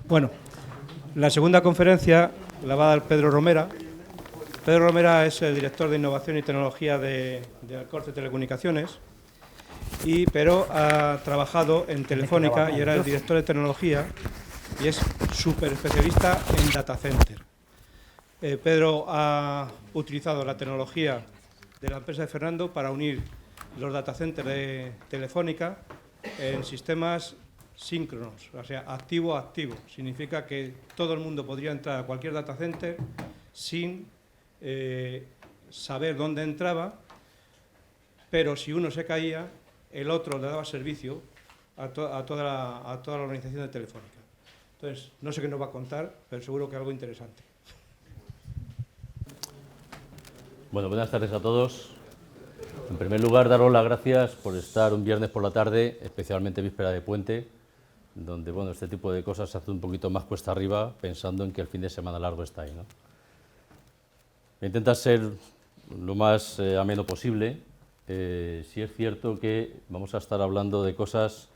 Bueno, la segunda conferencia la va a dar Pedro Romera. Pedro Romera es el director de Innovación y Tecnología de Alcorce Telecomunicaciones, pero ha trabajado en Telefónica y era el director de tecnología y es súper especialista en data center. Pedro ha utilizado la tecnología de la empresa de Fernando para unir los data centers de Telefónica en sistemas síncronos, o sea, activo-activo. Significa que todo el mundo podría entrar a cualquier data center sin saber dónde entraba, pero si uno se caía, el otro le daba servicio a toda la organización de Telefónica. Entonces, no sé qué nos va a contar, pero seguro que algo interesante. Bueno, buenas tardes a todos. En primer lugar, daros las gracias por estar un viernes por la tarde, especialmente víspera de puente, donde bueno, este tipo de cosas se hace un poquito más cuesta arriba, pensando en que el fin de semana largo está ahí, ¿no? Voy a intentar ser lo más ameno posible. Sí es cierto que vamos a estar hablando de cosas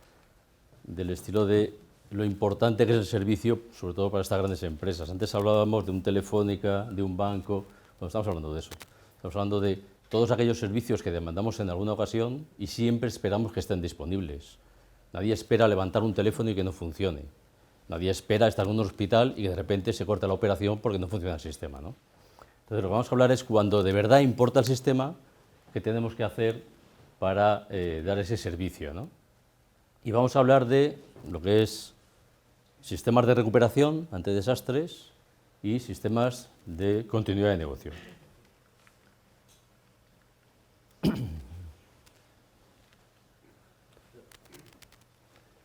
del estilo de lo importante que es el servicio, sobre todo para estas grandes empresas. Antes hablábamos de un Telefónica, de un banco, bueno, estamos hablando de eso. Estamos hablando de todos aquellos servicios que demandamos en alguna ocasión y siempre esperamos que estén disponibles. Nadie espera levantar un teléfono y que no funcione. Nadie espera estar en un hospital y que de repente se corte la operación porque no funciona el sistema, ¿no? Entonces, lo que vamos a hablar es cuando de verdad importa el sistema, qué tenemos que hacer para dar ese servicio, ¿no? Y vamos a hablar de lo que es sistemas de recuperación ante desastres y sistemas de continuidad de negocio.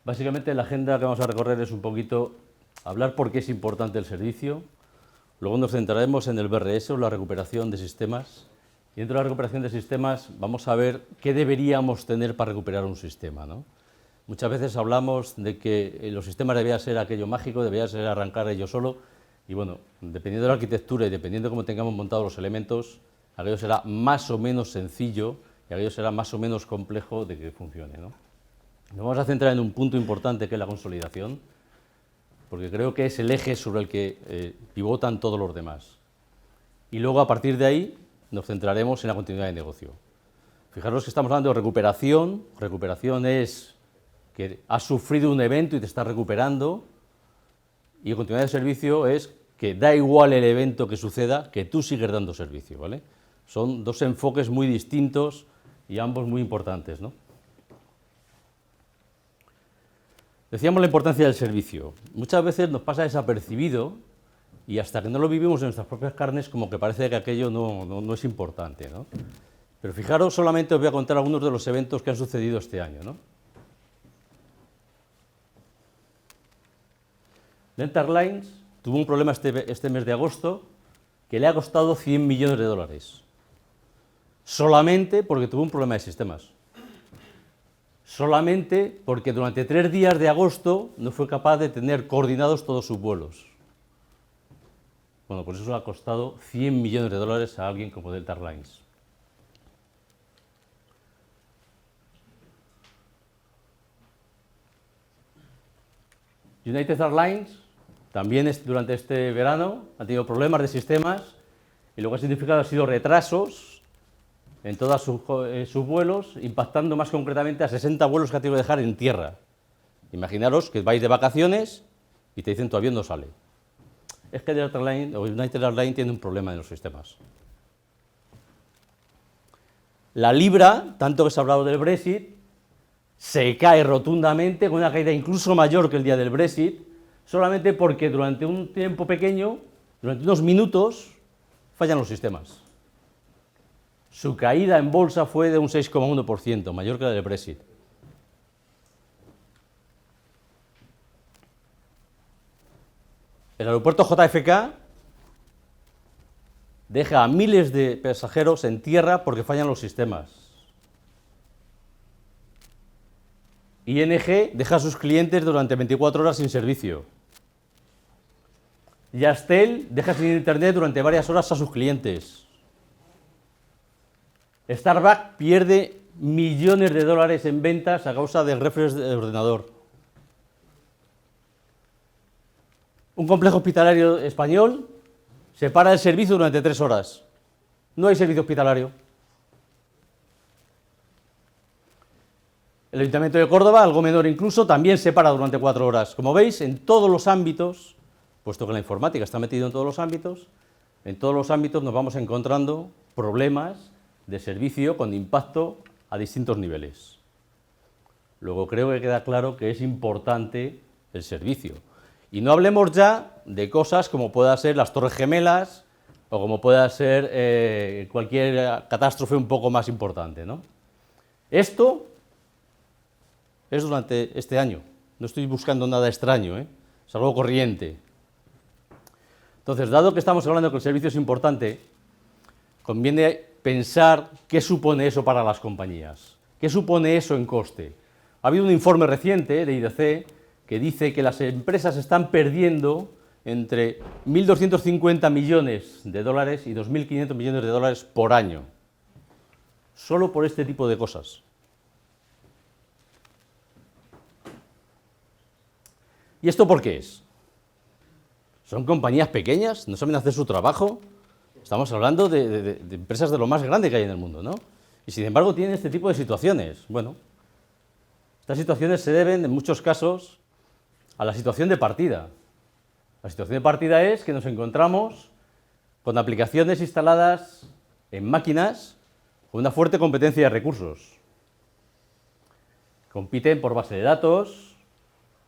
Básicamente la agenda que vamos a recorrer es un poquito hablar por qué es importante el servicio, luego nos centraremos en el BRS o la recuperación de sistemas y dentro de la recuperación de sistemas vamos a ver qué deberíamos tener para recuperar un sistema, ¿no? Muchas veces hablamos de que los sistemas deberían ser aquello mágico, deberían ser arrancar ellos solo y bueno, dependiendo de la arquitectura y dependiendo de cómo tengamos montados los elementos, aquello será más o menos sencillo y aquello será más o menos complejo de que funcione, ¿no? Nos vamos a centrar en un punto importante que es la consolidación, porque creo que es el eje sobre el que pivotan todos los demás. Y luego, a partir de ahí, nos centraremos en la continuidad de negocio. Fijaros que estamos hablando de recuperación. Recuperación es que has sufrido un evento y te estás recuperando. Y continuidad de servicio es que da igual el evento que suceda, que tú sigues dando servicio, ¿vale? Son dos enfoques muy distintos y ambos muy importantes, ¿no? Decíamos la importancia del servicio. Muchas veces nos pasa desapercibido y hasta que no lo vivimos en nuestras propias carnes como que parece que aquello no es importante, ¿no? Pero fijaros, solamente os voy a contar algunos de los eventos que han sucedido este año, ¿no? Delta Airlines tuvo un problema este mes de agosto que le ha costado 100 millones de dólares. Solamente porque tuvo un problema de sistemas. Solamente porque durante 3 días de agosto no fue capaz de tener coordinados todos sus vuelos. Bueno, pues eso le ha costado 100 millones de dólares a alguien como Delta Airlines. United Airlines también durante este verano ha tenido problemas de sistemas y lo que ha significado ha sido retrasos en todos sus vuelos, impactando más concretamente a 60 vuelos que ha tenido que dejar en tierra. Imaginaros que vais de vacaciones y te dicen tu avión no sale. Es que United Airlines tiene un problema en los sistemas. La libra, tanto que se ha hablado del Brexit, se cae rotundamente, con una caída incluso mayor que el día del Brexit, solamente porque durante un tiempo pequeño, durante unos minutos, fallan los sistemas. Su caída en bolsa fue de un 6,1%, mayor que la del Brexit. El aeropuerto JFK deja a miles de pasajeros en tierra porque fallan los sistemas. ING deja a sus clientes durante 24 horas sin servicio. Yastel deja sin internet durante varias horas a sus clientes. Starbucks pierde millones de dólares en ventas a causa del refresh del ordenador. Un complejo hospitalario español se para el servicio durante 3 horas. No hay servicio hospitalario. El Ayuntamiento de Córdoba, algo menor incluso, también se para durante 4 horas. Como veis, en todos los ámbitos, puesto que la informática está metida en todos los ámbitos nos vamos encontrando problemas de servicio con impacto a distintos niveles. Luego creo que queda claro que es importante el servicio. Y no hablemos ya de cosas como pueda ser las Torres Gemelas o como pueda ser cualquier catástrofe un poco más importante, ¿no? Esto es durante este año, no estoy buscando nada extraño, es algo corriente. Entonces, dado que estamos hablando que el servicio es importante, conviene pensar qué supone eso para las compañías, qué supone eso en coste. Ha habido un informe reciente de IDC que dice que las empresas están perdiendo entre 1.250 millones de dólares y 2.500 millones de dólares por año, solo por este tipo de cosas. ¿Y esto por qué es? ¿Son compañías pequeñas? ¿No saben hacer su trabajo? Estamos hablando de empresas de lo más grande que hay en el mundo, ¿no? Y sin embargo tienen este tipo de situaciones. Bueno, estas situaciones se deben, en muchos casos, a la situación de partida. La situación de partida es que nos encontramos con aplicaciones instaladas en máquinas con una fuerte competencia de recursos. Compiten por base de datos,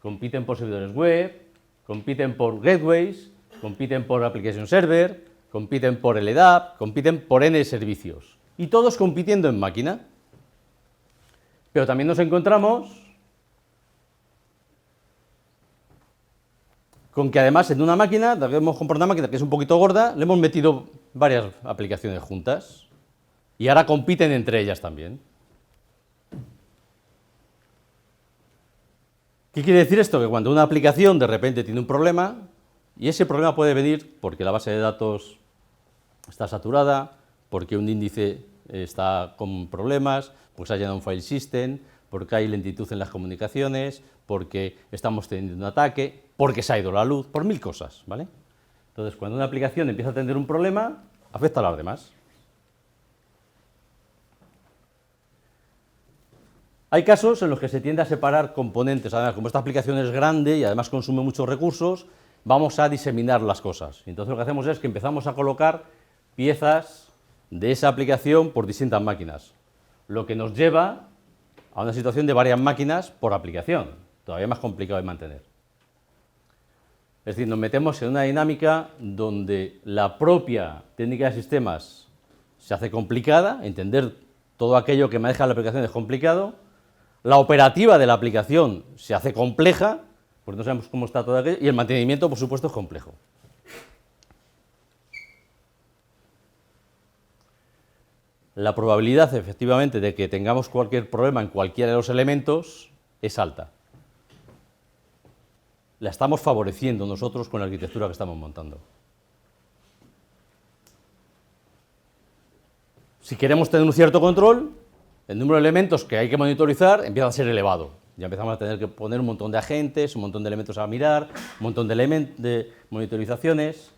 compiten por servidores web, compiten por gateways, compiten por application server, compiten por LDAP, compiten por N servicios. Y todos compitiendo en máquina. Pero también nos encontramos con que además en una máquina, hemos comprado una máquina que es un poquito gorda, le hemos metido varias aplicaciones juntas y ahora compiten entre ellas también. ¿Qué quiere decir esto? Que cuando una aplicación de repente tiene un problema, y ese problema puede venir porque la base de datos está saturada, porque un índice está con problemas, porque se ha llenado un file system, porque hay lentitud en las comunicaciones, porque estamos teniendo un ataque, porque se ha ido la luz, por 1000 cosas, ¿vale? Entonces, cuando una aplicación empieza a tener un problema, afecta a las demás. Hay casos en los que se tiende a separar componentes, además, como esta aplicación es grande y además consume muchos recursos, vamos a diseminar las cosas. Entonces lo que hacemos es que empezamos a colocar piezas de esa aplicación por distintas máquinas, lo que nos lleva a una situación de varias máquinas por aplicación, todavía más complicado de mantener. Es decir, nos metemos en una dinámica donde la propia técnica de sistemas se hace complicada, entender todo aquello que maneja la aplicación es complicado, la operativa de la aplicación se hace compleja, porque no sabemos cómo está todo aquello, y el mantenimiento, por supuesto, es complejo. La probabilidad, efectivamente, de que tengamos cualquier problema en cualquiera de los elementos es alta. La estamos favoreciendo nosotros con la arquitectura que estamos montando. Si queremos tener un cierto control, el número de elementos que hay que monitorizar empieza a ser elevado. Ya empezamos a tener que poner un montón de agentes, un montón de elementos a mirar, un montón de monitorizaciones.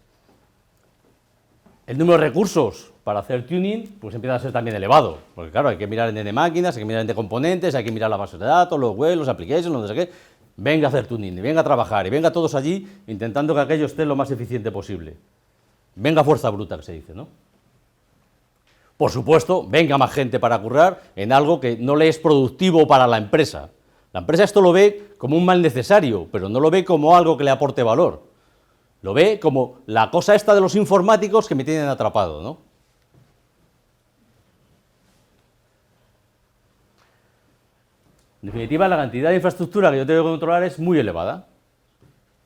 El número de recursos para hacer tuning pues empieza a ser también elevado, porque claro, hay que mirar en N máquinas, hay que mirar en N componentes, hay que mirar las bases de datos, los web, los applications, no sé qué. Venga a hacer tuning, y venga a trabajar, y venga todos allí intentando que aquello esté lo más eficiente posible. Venga fuerza bruta, que se dice, ¿no? Por supuesto, venga más gente para currar en algo que no le es productivo para la empresa. La empresa esto lo ve como un mal necesario, pero no lo ve como algo que le aporte valor. Lo ve como la cosa esta de los informáticos que me tienen atrapado, ¿no? En definitiva, la cantidad de infraestructura que yo tengo que controlar es muy elevada.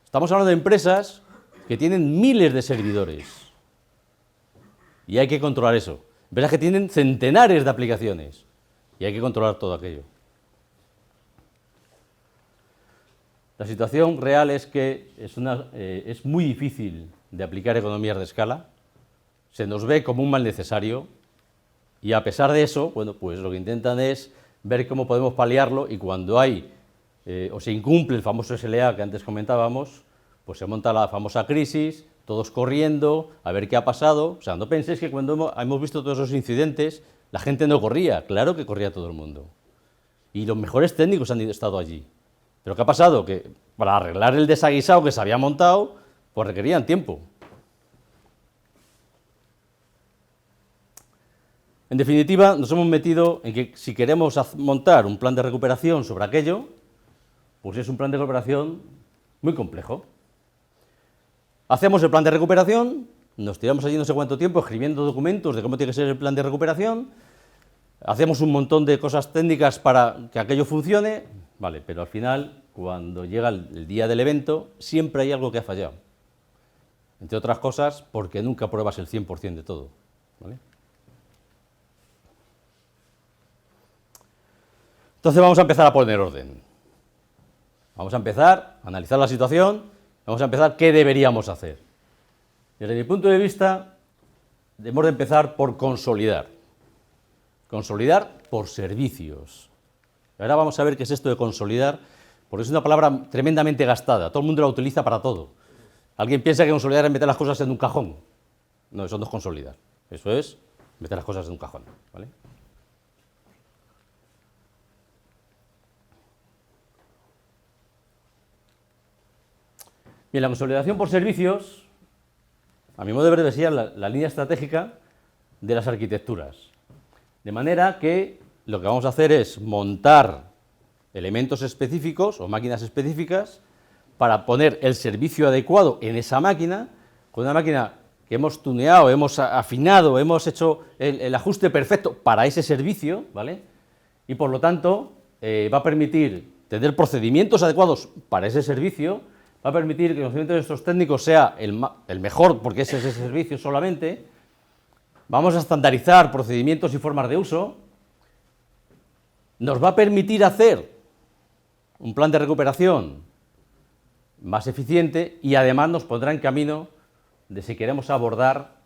Estamos hablando de empresas que tienen miles de servidores y hay que controlar eso. Empresas que tienen centenares de aplicaciones y hay que controlar todo aquello. La situación real es que es muy difícil de aplicar economías de escala, se nos ve como un mal necesario y a pesar de eso, bueno, pues lo que intentan es ver cómo podemos paliarlo y cuando hay o se incumple el famoso SLA que antes comentábamos, Pues se monta la famosa crisis, todos corriendo, a ver qué ha pasado. O sea, no penséis que cuando hemos visto todos esos incidentes, la gente no corría. Claro que corría todo el mundo. Y los mejores técnicos han estado allí. Pero ¿qué ha pasado? Que para arreglar el desaguisado que se había montado, pues requerían tiempo. En definitiva, nos hemos metido en que si queremos montar un plan de recuperación sobre aquello, pues es un plan de recuperación muy complejo. Hacemos el plan de recuperación, nos tiramos allí no sé cuánto tiempo escribiendo documentos de cómo tiene que ser el plan de recuperación, hacemos un montón de cosas técnicas para que aquello funcione, vale, pero al final, cuando llega el día del evento, siempre hay algo que ha fallado. Entre otras cosas, porque nunca pruebas el 100% de todo, ¿vale? Entonces vamos a empezar a poner orden. Vamos a empezar a analizar la situación, vamos a empezar qué deberíamos hacer. Desde mi punto de vista, debemos de empezar por consolidar. Consolidar por servicios. Ahora vamos a ver qué es esto de consolidar, porque es una palabra tremendamente gastada, todo el mundo la utiliza para todo. Alguien piensa que consolidar es meter las cosas en un cajón. No, eso no es consolidar, eso es meter las cosas en un cajón, ¿vale? Bien, la consolidación por servicios, a mi modo de ver, debe ser la línea estratégica de las arquitecturas. De manera que lo que vamos a hacer es montar elementos específicos o máquinas específicas para poner el servicio adecuado en esa máquina, con una máquina que hemos tuneado, hemos afinado, hemos hecho el ajuste perfecto para ese servicio, ¿vale? Y por lo tanto va a permitir tener procedimientos adecuados para ese servicio, va a permitir que el conocimiento de nuestros técnicos sea el mejor, porque es ese servicio solamente. Vamos a estandarizar procedimientos y formas de uso. Nos va a permitir hacer un plan de recuperación más eficiente y además nos pondrá en camino de si queremos abordar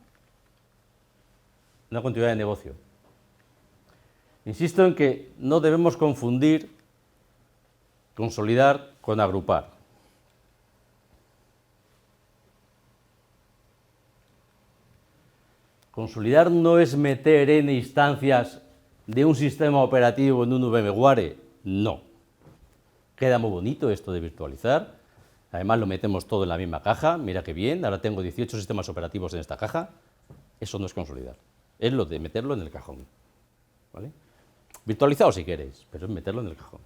una continuidad de negocio. Insisto en que no debemos confundir consolidar con agrupar. Consolidar no es meter n instancias de un sistema operativo en un VMware, no. Queda muy bonito esto de virtualizar, además lo metemos todo en la misma caja, mira qué bien, ahora tengo 18 sistemas operativos en esta caja, eso no es consolidar, es lo de meterlo en el cajón, ¿vale? Virtualizado si queréis, pero es meterlo en el cajón.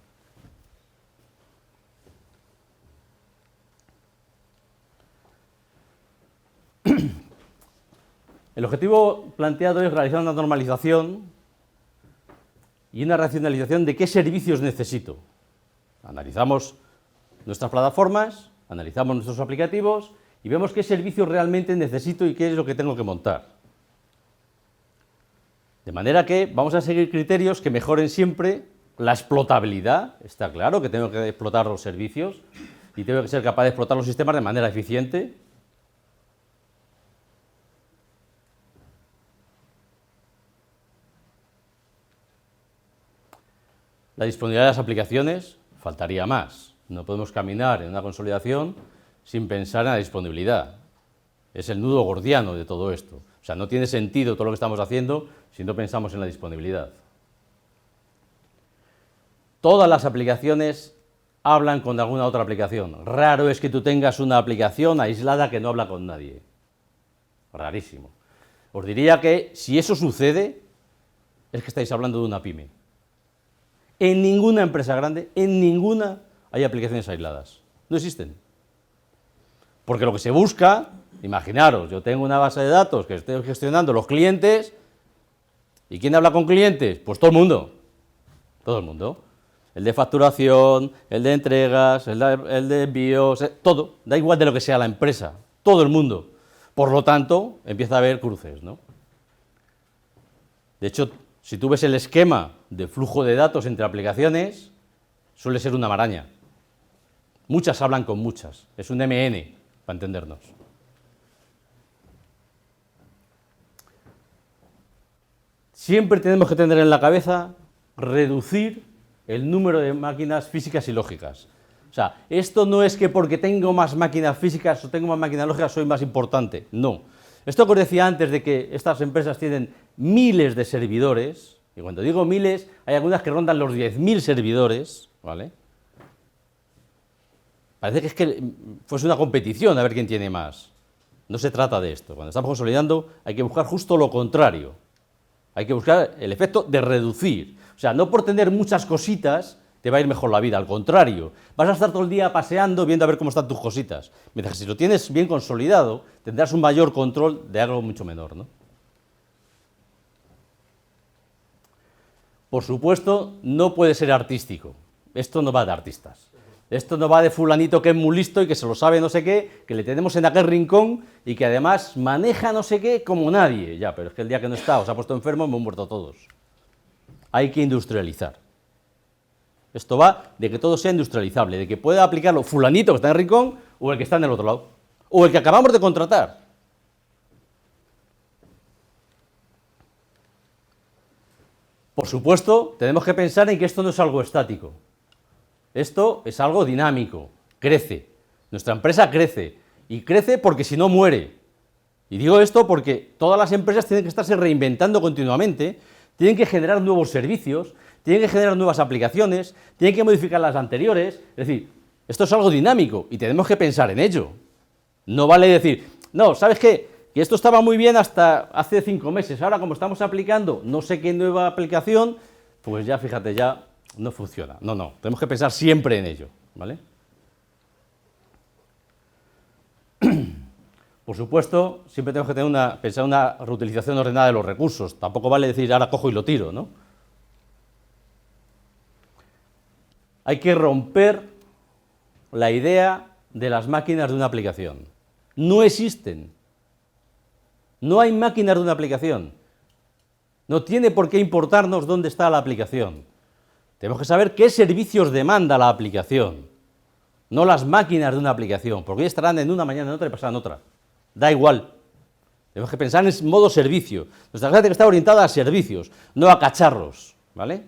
El objetivo planteado es realizar una normalización y una racionalización de qué servicios necesito. Analizamos nuestras plataformas, analizamos nuestros aplicativos y vemos qué servicios realmente necesito y qué es lo que tengo que montar. De manera que vamos a seguir criterios que mejoren siempre la explotabilidad. Está claro que tengo que explotar los servicios y tengo que ser capaz de explotar los sistemas de manera eficiente. La disponibilidad de las aplicaciones, faltaría más. No podemos caminar en una consolidación sin pensar en la disponibilidad. Es el nudo gordiano de todo esto. O sea, no tiene sentido todo lo que estamos haciendo si no pensamos en la disponibilidad. Todas las aplicaciones hablan con alguna otra aplicación. Raro es que tú tengas una aplicación aislada que no habla con nadie. Rarísimo. Os diría que si eso sucede, es que estáis hablando de una pyme. En ninguna empresa grande, en ninguna hay aplicaciones aisladas. No existen. Porque lo que se busca, imaginaros, yo tengo una base de datos que estoy gestionando los clientes, ¿y quién habla con clientes? Pues todo el mundo. Todo el mundo. El de facturación, el de entregas, el de envíos, todo. Da igual de lo que sea la empresa. Todo el mundo. Por lo tanto, empieza a haber cruces, ¿no? De hecho, si tú ves el esquema de flujo de datos entre aplicaciones, suele ser una maraña. Muchas hablan con muchas. Es un MN, para entendernos. Siempre tenemos que tener en la cabeza reducir el número de máquinas físicas y lógicas. O sea, esto no es que porque tengo más máquinas físicas o tengo más máquinas lógicas soy más importante, no. Esto que os decía antes de que estas empresas tienen miles de servidores, y cuando digo miles, hay algunas que rondan los 10.000 servidores, ¿vale? Parece que es que fuese una competición a ver quién tiene más. No se trata de esto. Cuando estamos consolidando hay que buscar justo lo contrario. Hay que buscar el efecto de reducir. O sea, no por tener muchas cositas te va a ir mejor la vida, al contrario. Vas a estar todo el día paseando viendo a ver cómo están tus cositas. Mientras que si lo tienes bien consolidado, tendrás un mayor control de algo mucho menor, ¿no? Por supuesto, no puede ser artístico. Esto no va de artistas. Esto no va de fulanito que es muy listo y que se lo sabe no sé qué, que le tenemos en aquel rincón y que además maneja no sé qué como nadie. Ya, pero es que el día que no está o se ha puesto enfermo hemos muerto todos. Hay que industrializar. Esto va de que todo sea industrializable, de que pueda aplicarlo fulanito que está en el rincón o el que está en el otro lado, o el que acabamos de contratar. Por supuesto, tenemos que pensar en que esto no es algo estático. Esto es algo dinámico, crece. Nuestra empresa crece, y crece porque si no muere. Y digo esto porque todas las empresas tienen que estarse reinventando continuamente, tienen que generar nuevos servicios, tienen que generar nuevas aplicaciones, tienen que modificar las anteriores. Es decir, esto es algo dinámico y tenemos que pensar en ello. No vale decir, no, ¿sabes qué? Que esto estaba muy bien hasta hace 5 meses, ahora como estamos aplicando no sé qué nueva aplicación, pues ya fíjate, ya no funciona. No, no, tenemos que pensar siempre en ello, ¿vale? Por supuesto, siempre tenemos que pensar una reutilización ordenada de los recursos. Tampoco vale decir, ahora cojo y lo tiro, ¿no? Hay que romper la idea de las máquinas de una aplicación. No existen. No hay máquinas de una aplicación. No tiene por qué importarnos dónde está la aplicación. Tenemos que saber qué servicios demanda la aplicación, no las máquinas de una aplicación, porque hoy estarán en una, mañana en otra y pasarán en otra. Da igual. Tenemos que pensar en modo servicio. Nuestra clase tiene que estar orientada a servicios, no a cacharros, ¿vale?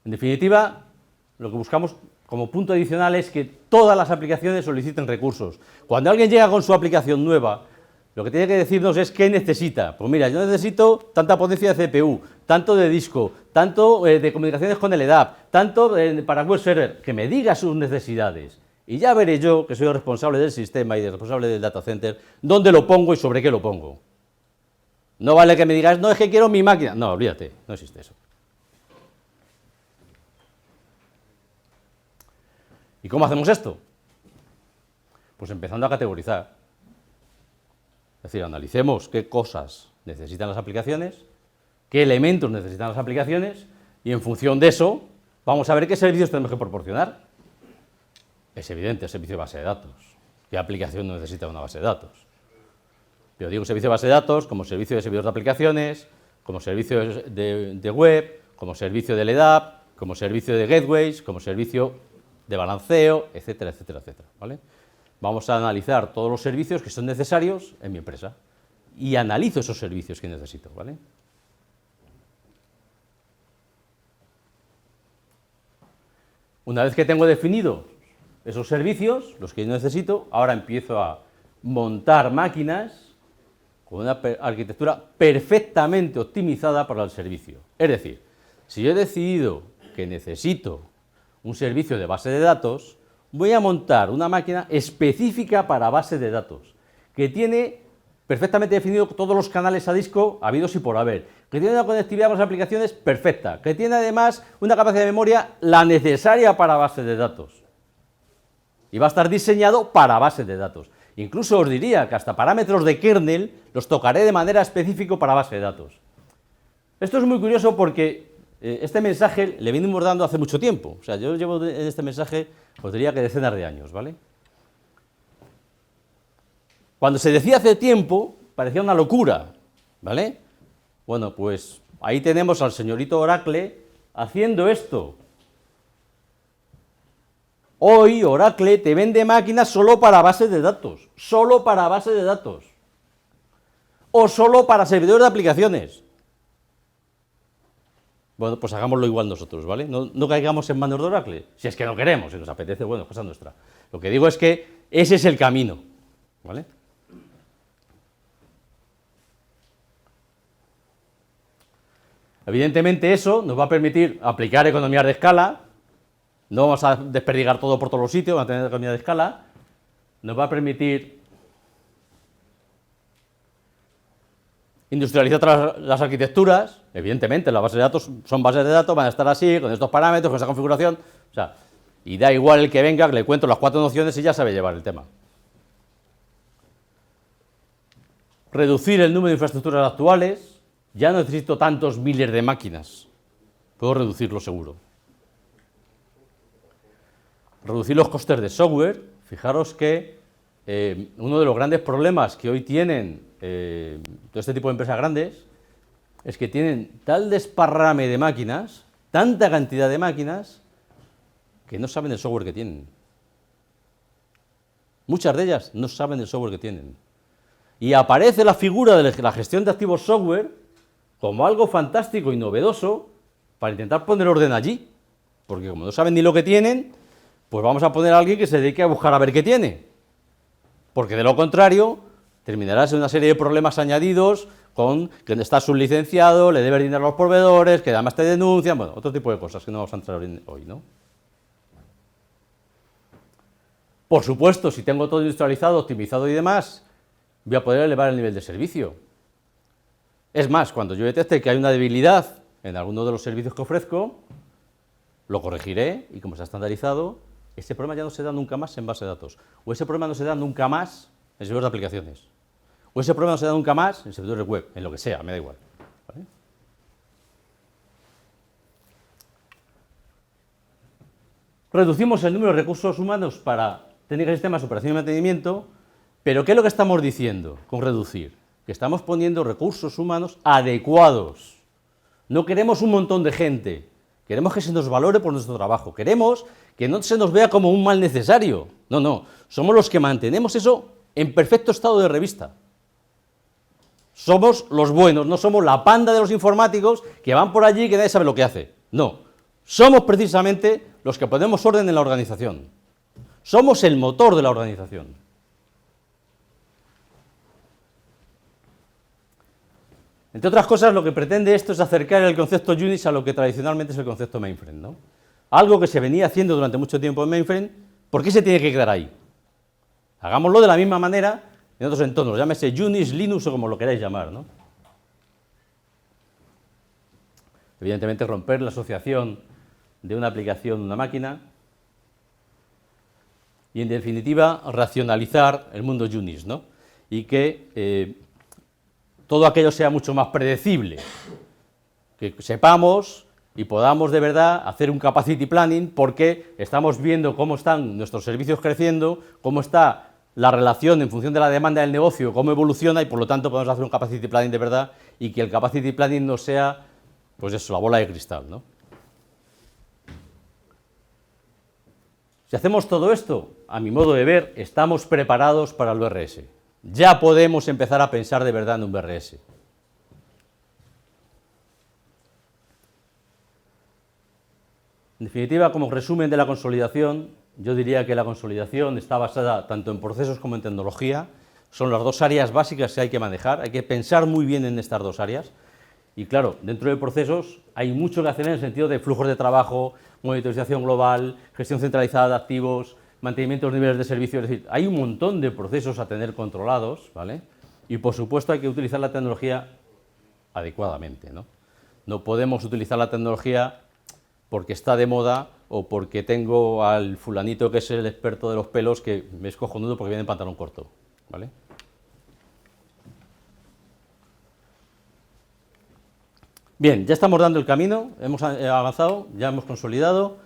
En definitiva, lo que buscamos como punto adicional es que todas las aplicaciones soliciten recursos. Cuando alguien llega con su aplicación nueva, lo que tiene que decirnos es qué necesita. Pues mira, yo necesito tanta potencia de CPU, tanto de disco, tanto de comunicaciones con el EDAP, tanto para web server, que me diga sus necesidades. Y ya veré yo, que soy el responsable del sistema y el responsable del data center, dónde lo pongo y sobre qué lo pongo. No vale que me digas, no, es que quiero mi máquina. No, olvídate, no existe eso. ¿Y cómo hacemos esto? Pues empezando a categorizar. Es decir, analicemos qué cosas necesitan las aplicaciones, qué elementos necesitan las aplicaciones, y en función de eso vamos a ver qué servicios tenemos que proporcionar. Es evidente, el servicio de base de datos. ¿Qué aplicación no necesita una base de datos? Pero digo servicio de base de datos como servicio de servidores de aplicaciones, como servicio de web, como servicio de EDAP, como servicio de gateways, como servicio de balanceo, etcétera, etcétera, etcétera, ¿vale? Vamos a analizar todos los servicios que son necesarios en mi empresa y analizo esos servicios que necesito, ¿vale? Una vez que tengo definido esos servicios, los que yo necesito, ahora empiezo a montar máquinas con una arquitectura perfectamente optimizada para el servicio. Es decir, si yo he decidido que necesito un servicio de base de datos, voy a montar una máquina específica para base de datos, que tiene perfectamente definido todos los canales a disco habidos y por haber, que tiene una conectividad con las aplicaciones perfecta, que tiene además una capacidad de memoria la necesaria para base de datos. Y va a estar diseñado para base de datos. Incluso os diría que hasta parámetros de kernel los tocaré de manera específica para base de datos. Esto es muy curioso porque este mensaje le venimos dando hace mucho tiempo. O sea, yo llevo en este mensaje, os diría que decenas de años, ¿vale? Cuando se decía hace tiempo, parecía una locura, ¿vale? Bueno, pues ahí tenemos al señorito Oracle haciendo esto. Hoy Oracle te vende máquinas solo para bases de datos, solo para bases de datos, o solo para servidores de aplicaciones. Bueno, pues hagámoslo igual nosotros, ¿vale? No caigamos en manos de Oracle, si es que no queremos, si nos apetece, bueno, cosa nuestra. Lo que digo es que ese es el camino, ¿vale? Evidentemente eso nos va a permitir aplicar economías de escala, no vamos a desperdigar todo por todos los sitios, vamos a tener economía de escala, nos va a permitir industrializar las arquitecturas, evidentemente las bases de datos son bases de datos, van a estar así, con estos parámetros, con esa configuración, o sea, y da igual el que venga, que le cuento las 4 nociones y ya sabe llevar el tema. Reducir el número de infraestructuras actuales, ya no necesito tantos miles de máquinas, puedo reducirlo seguro. Reducir los costes de software, fijaros que uno de los grandes problemas que hoy tienen todo este tipo de empresas grandes es que tienen tal desparrame de máquinas, tanta cantidad de máquinas, que no saben el software que tienen. Muchas de ellas no saben el software que tienen. Y aparece la figura de la gestión de activos software como algo fantástico y novedoso para intentar poner orden allí, porque como no saben ni lo que tienen, pues vamos a poner a alguien que se dedique a buscar a ver qué tiene, porque de lo contrario terminarás en una serie de problemas añadidos con que estás sublicenciado, le debes dinero a los proveedores, que además te denuncian, bueno, otro tipo de cosas que no vamos a entrar hoy, ¿no? Por supuesto, si tengo todo industrializado, optimizado y demás, voy a poder elevar el nivel de servicio. Es más, cuando yo detecte que hay una debilidad en alguno de los servicios que ofrezco, lo corregiré y como está estandarizado, ese problema ya no se da nunca más en base de datos, o ese problema no se da nunca más en servidores de aplicaciones, o ese problema no se da nunca más en servidores web, en lo que sea, me da igual, ¿vale? Reducimos el número de recursos humanos para técnicas de sistemas, operación y mantenimiento, pero ¿qué es lo que estamos diciendo con reducir? Que estamos poniendo recursos humanos adecuados. No queremos un montón de gente, queremos que se nos valore por nuestro trabajo, queremos que no se nos vea como un mal necesario. No, no, somos los que mantenemos eso en perfecto estado de revista. Somos los buenos, no somos la panda de los informáticos que van por allí y que nadie sabe lo que hace. No, somos precisamente los que ponemos orden en la organización. Somos el motor de la organización. Entre otras cosas, lo que pretende esto es acercar el concepto Unix a lo que tradicionalmente es el concepto mainframe, ¿no? Algo que se venía haciendo durante mucho tiempo en mainframe, ¿por qué se tiene que quedar ahí? Hagámoslo de la misma manera en otros entornos, llámese Unix, Linux o como lo queráis llamar, ¿no? Evidentemente, romper la asociación de una aplicación a una máquina y, en definitiva, racionalizar el mundo Unix, ¿no? Y que todo aquello sea mucho más predecible, que sepamos y podamos de verdad hacer un capacity planning porque estamos viendo cómo están nuestros servicios creciendo, cómo está la relación en función de la demanda del negocio, cómo evoluciona y por lo tanto podemos hacer un capacity planning de verdad y que el capacity planning no sea, pues eso, la bola de cristal, ¿no? Si hacemos todo esto, a mi modo de ver, estamos preparados para el VRS. Ya podemos empezar a pensar de verdad en un VRS. En definitiva, como resumen de la consolidación, yo diría que la consolidación está basada tanto en procesos como en tecnología. Son las dos áreas básicas que hay que manejar, hay que pensar muy bien en estas dos áreas. Y claro, dentro de procesos hay mucho que hacer en el sentido de flujos de trabajo, monitorización global, gestión centralizada de activos, mantenimiento de los niveles de servicio, es decir, hay un montón de procesos a tener controlados, ¿vale? Y por supuesto hay que utilizar la tecnología adecuadamente, ¿no? No podemos utilizar la tecnología porque está de moda o porque tengo al fulanito que es el experto de los pelos que me es cojonudo porque viene en pantalón corto, ¿vale? Bien, ya estamos dando el camino, hemos avanzado, ya hemos consolidado,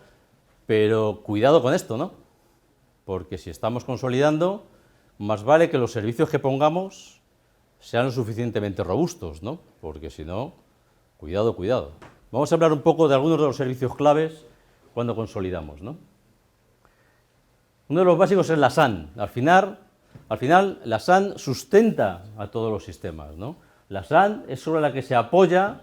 pero cuidado con esto, ¿no? Porque si estamos consolidando, más vale que los servicios que pongamos sean lo suficientemente robustos, ¿no? Porque si no, cuidado, cuidado. Vamos a hablar un poco de algunos de los servicios claves cuando consolidamos, ¿no? Uno de los básicos es la SAN. Al final la SAN sustenta a todos los sistemas, ¿no? La SAN es sobre la que se apoya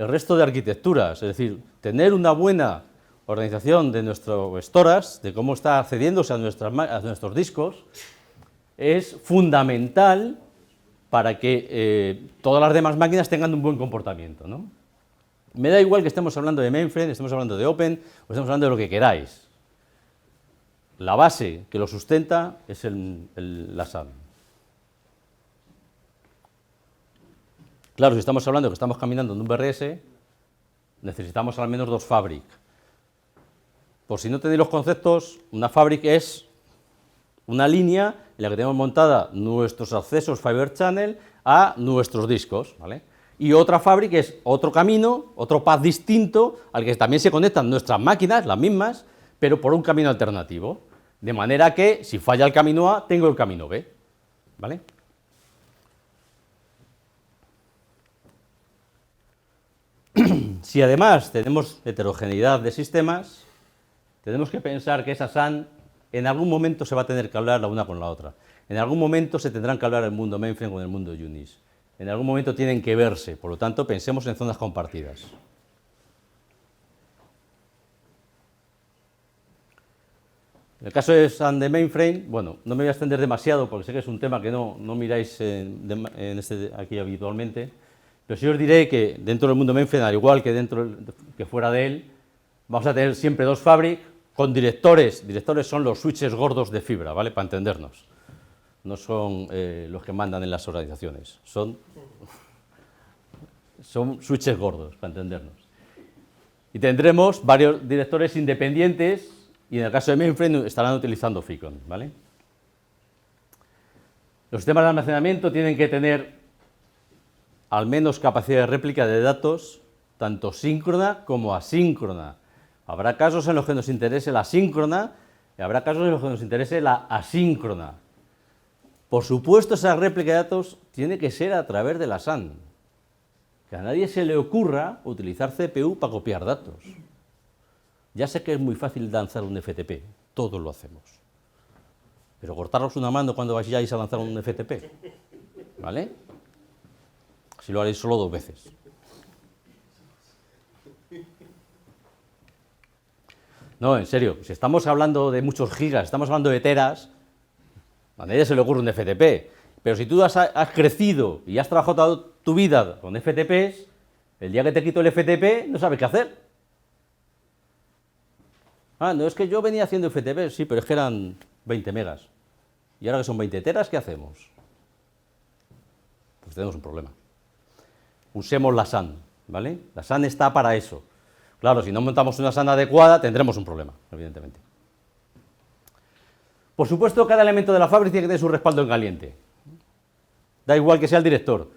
el resto de arquitecturas, es decir, tener una buena organización de nuestro storage, de cómo está accediéndose a nuestros discos, es fundamental para que todas las demás máquinas tengan un buen comportamiento, ¿no? Me da igual que estemos hablando de mainframe, estemos hablando de Open, o estemos hablando de lo que queráis. La base que lo sustenta es la SAN. Claro, si estamos hablando de que estamos caminando en un BRS, necesitamos al menos 2 Fabric. Por si no tenéis los conceptos, una Fabric es una línea en la que tenemos montada nuestros accesos Fiber Channel a nuestros discos, ¿vale? Y otra Fabric es otro camino, otro path distinto al que también se conectan nuestras máquinas, las mismas, pero por un camino alternativo. De manera que, si falla el camino A, tengo el camino B, ¿vale? Si además tenemos heterogeneidad de sistemas, tenemos que pensar que esa SAN en algún momento se va a tener que hablar la una con la otra. En algún momento se tendrán que hablar el mundo mainframe con el mundo Unix. En algún momento tienen que verse, por lo tanto, pensemos en zonas compartidas. En el caso de SAN de mainframe, bueno, no me voy a extender demasiado porque sé que es un tema que no miráis aquí habitualmente, pero sí os diré que dentro del mundo mainframe, al igual que que fuera de él, vamos a tener siempre 2 Fabric con directores. Directores son los switches gordos de fibra, ¿vale? Para entendernos. No son los que mandan en las organizaciones, son switches gordos, para entendernos. Y tendremos varios directores independientes y en el caso de mainframe estarán utilizando Ficon, ¿vale? Los sistemas de almacenamiento tienen que tener al menos capacidad de réplica de datos, tanto síncrona como asíncrona. Habrá casos en los que nos interese la síncrona y habrá casos en los que nos interese la asíncrona. Por supuesto, esa réplica de datos tiene que ser a través de la SAN. Que a nadie se le ocurra utilizar CPU para copiar datos. Ya sé que es muy fácil lanzar un FTP, todos lo hacemos. Pero cortaros una mano cuando vayáis a lanzar un FTP, ¿vale? Si lo haréis solo 2 veces. No, en serio, si estamos hablando de muchos gigas, estamos hablando de teras, a nadie se le ocurre un FTP. Pero si tú has crecido y has trabajado toda tu vida con FTPs, el día que te quito el FTP no sabes qué hacer. Ah, no, es que yo venía haciendo FTP, sí, pero es que eran 20 megas. Y ahora que son 20 teras, ¿qué hacemos? Pues tenemos un problema. Usemos la SAN, ¿vale? La SAN está para eso. Claro, si no montamos una SAN adecuada, tendremos un problema, evidentemente. Por supuesto, cada elemento de la fábrica tiene que tener su respaldo en caliente. Da igual que sea el director,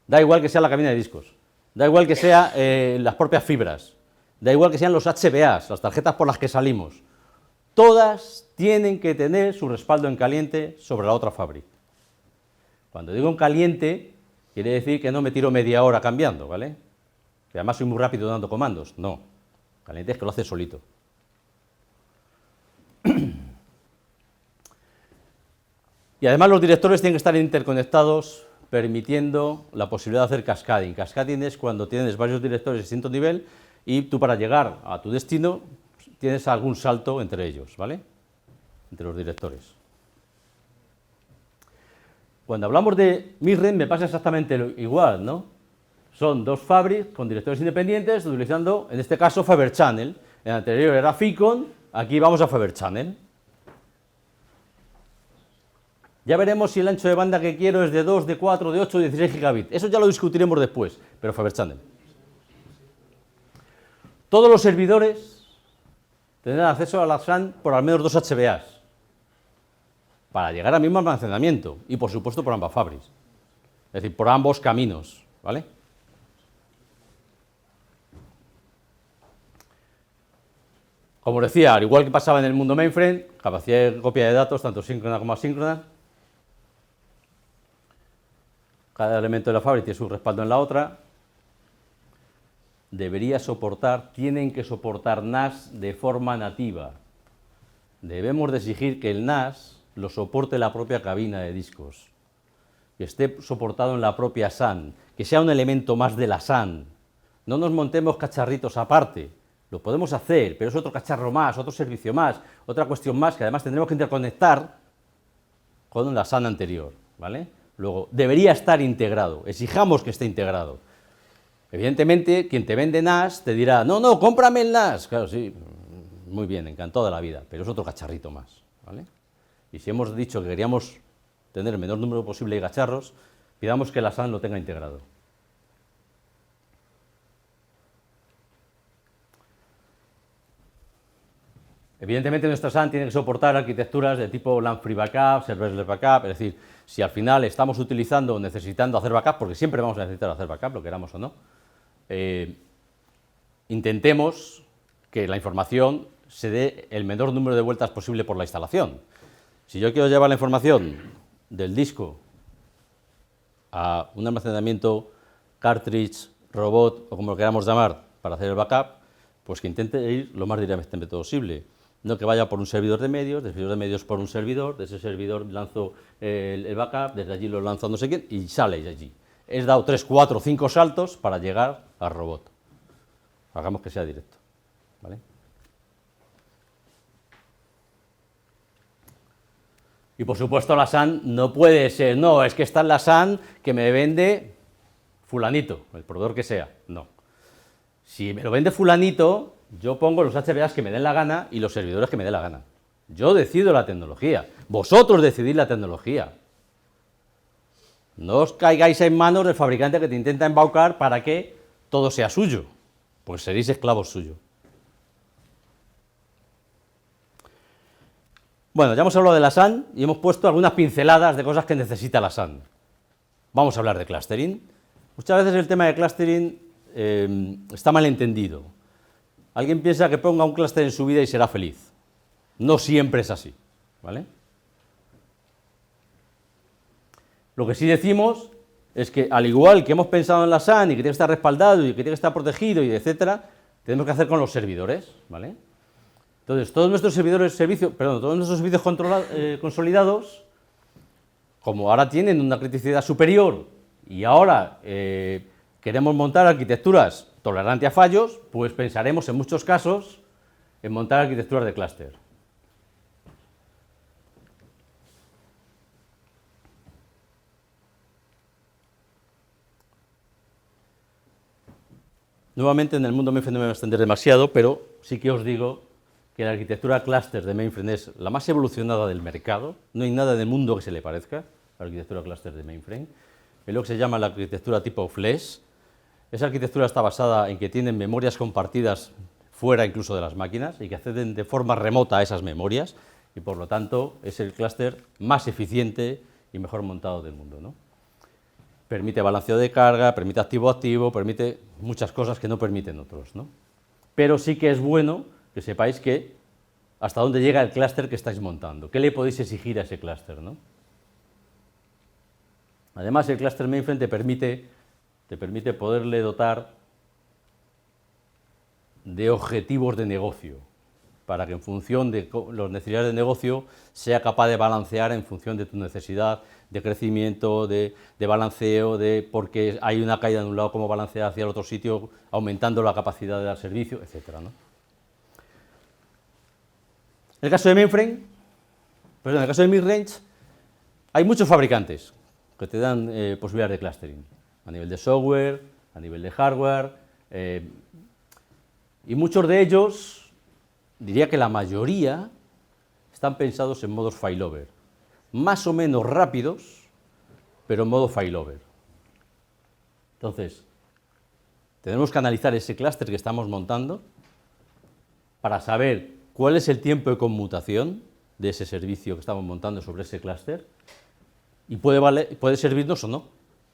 da igual que sea la cabina de discos, da igual que sea las propias fibras, da igual que sean los HBAs, las tarjetas por las que salimos. Todas tienen que tener su respaldo en caliente sobre la otra fábrica. Cuando digo en caliente, quiere decir que no me tiro media hora cambiando, ¿vale? Que además soy muy rápido dando comandos. No, caliente es que lo hace solito. Y además los directores tienen que estar interconectados, permitiendo la posibilidad de hacer cascading. Cascading es cuando tienes varios directores de distinto nivel y tú para llegar a tu destino tienes algún salto entre ellos, ¿vale? Entre los directores. Cuando hablamos de MIRREN me pasa exactamente igual, ¿no? Son 2 Fabric con directores independientes utilizando, en este caso, Fiber Channel. En el anterior era Ficon, aquí vamos a Fiber Channel. Ya veremos si el ancho de banda que quiero es de 2, de 4, de 8, de 16 gigabits. Eso ya lo discutiremos después, pero Fiber Channel. Todos los servidores tendrán acceso a la SAN por al menos 2 HBAs para llegar al mismo almacenamiento y, por supuesto, por ambas fabrics. Es decir, por ambos caminos, ¿vale? Como os decía, al igual que pasaba en el mundo mainframe, capacidad de copia de datos, tanto síncrona como asíncrona. Cada elemento de la fábrica tiene su respaldo en la otra. Tienen que soportar NAS de forma nativa. Debemos de exigir que el NAS lo soporte la propia cabina de discos, que esté soportado en la propia SAN, que sea un elemento más de la SAN, No nos montemos cacharritos aparte. Lo podemos hacer, pero es otro cacharro más, otro servicio más, otra cuestión más que además tendremos que interconectar con la SAN anterior, ¿vale? Luego, debería estar integrado, exijamos que esté integrado. Evidentemente, quien te vende NAS te dirá, no, no, cómprame el NAS. Claro, sí, muy bien, encantado de la vida, pero es otro cacharrito más, ¿vale? Y si hemos dicho que queríamos tener el menor número posible de cacharros, pidamos que la SAN lo tenga integrado. Evidentemente nuestra SAN tiene que soportar arquitecturas de tipo LAN Free Backup, Serverless Backup, es decir, si al final estamos utilizando o necesitando hacer backup, porque siempre vamos a necesitar hacer backup, lo queramos o no, intentemos que la información se dé el menor número de vueltas posible por la instalación. Si yo quiero llevar la información del disco a un almacenamiento cartridge, robot o como lo queramos llamar para hacer el backup, pues que intente ir lo más directamente posible. No que vaya por un servidor de medios, del servidor de medios por un servidor, de ese servidor lanzo el backup, desde allí lo lanzo a no sé quién y sale de allí. He dado 3, 4, 5 saltos para llegar al robot. Hagamos que sea directo, ¿vale? Y por supuesto la SAN no puede ser, no, es que está en la SAN que me vende fulanito, el proveedor que sea, no. Si me lo vende fulanito, yo pongo los HBAs que me den la gana y los servidores que me dé la gana. Yo decido la tecnología, vosotros decidís la tecnología. No os caigáis en manos del fabricante que te intenta embaucar para que todo sea suyo, pues seréis esclavos suyos. Bueno, ya hemos hablado de la SAN y hemos puesto algunas pinceladas de cosas que necesita la SAN. Vamos a hablar de clustering. Muchas veces el tema de clustering está mal entendido. Alguien piensa que ponga un clúster en su vida y será feliz. No siempre es así, ¿vale? Lo que sí decimos es que, al igual que hemos pensado en la SAN y que tiene que estar respaldado y que tiene que estar protegido y etcétera, tenemos que hacer con los servidores, ¿vale? Entonces, todos nuestros servidores, todos nuestros servicios consolidados, como ahora tienen una criticidad superior y ahora queremos montar arquitecturas tolerantes a fallos, pues pensaremos en muchos casos en montar arquitecturas de clúster. Nuevamente en el mundo mainframe no me voy a extender demasiado, pero sí que os digo que la arquitectura clúster de mainframe es la más evolucionada del mercado, no hay nada en el mundo que se le parezca a la arquitectura clúster de mainframe, es lo que se llama la arquitectura tipo flash. Esa arquitectura está basada en que tienen memorias compartidas fuera incluso de las máquinas y que acceden de forma remota a esas memorias y por lo tanto es el clúster más eficiente y mejor montado del mundo, ¿no? Permite balanceo de carga, permite activo-activo, permite muchas cosas que no permiten otros, ¿no? Pero sí que es bueno que sepáis que hasta dónde llega el clúster que estáis montando, qué le podéis exigir a ese clúster, ¿no? Además, el clúster mainframe te permite poderle dotar de objetivos de negocio, para que en función de las necesidades de negocio sea capaz de balancear en función de tu necesidad de crecimiento, de balanceo, de porque hay una caída de un lado, cómo balancear hacia el otro sitio, aumentando la capacidad de dar servicio, etcétera, ¿no? En el caso de mainframe, en el caso de midrange, hay muchos fabricantes que te dan posibilidades de clustering, a nivel de software, a nivel de hardware, y muchos de ellos, diría que la mayoría, están pensados en modos failover, más o menos rápidos, pero en modo failover. Entonces, tenemos que analizar ese clúster que estamos montando para saber cuál es el tiempo de conmutación de ese servicio que estamos montando sobre ese clúster y puede servirnos o no.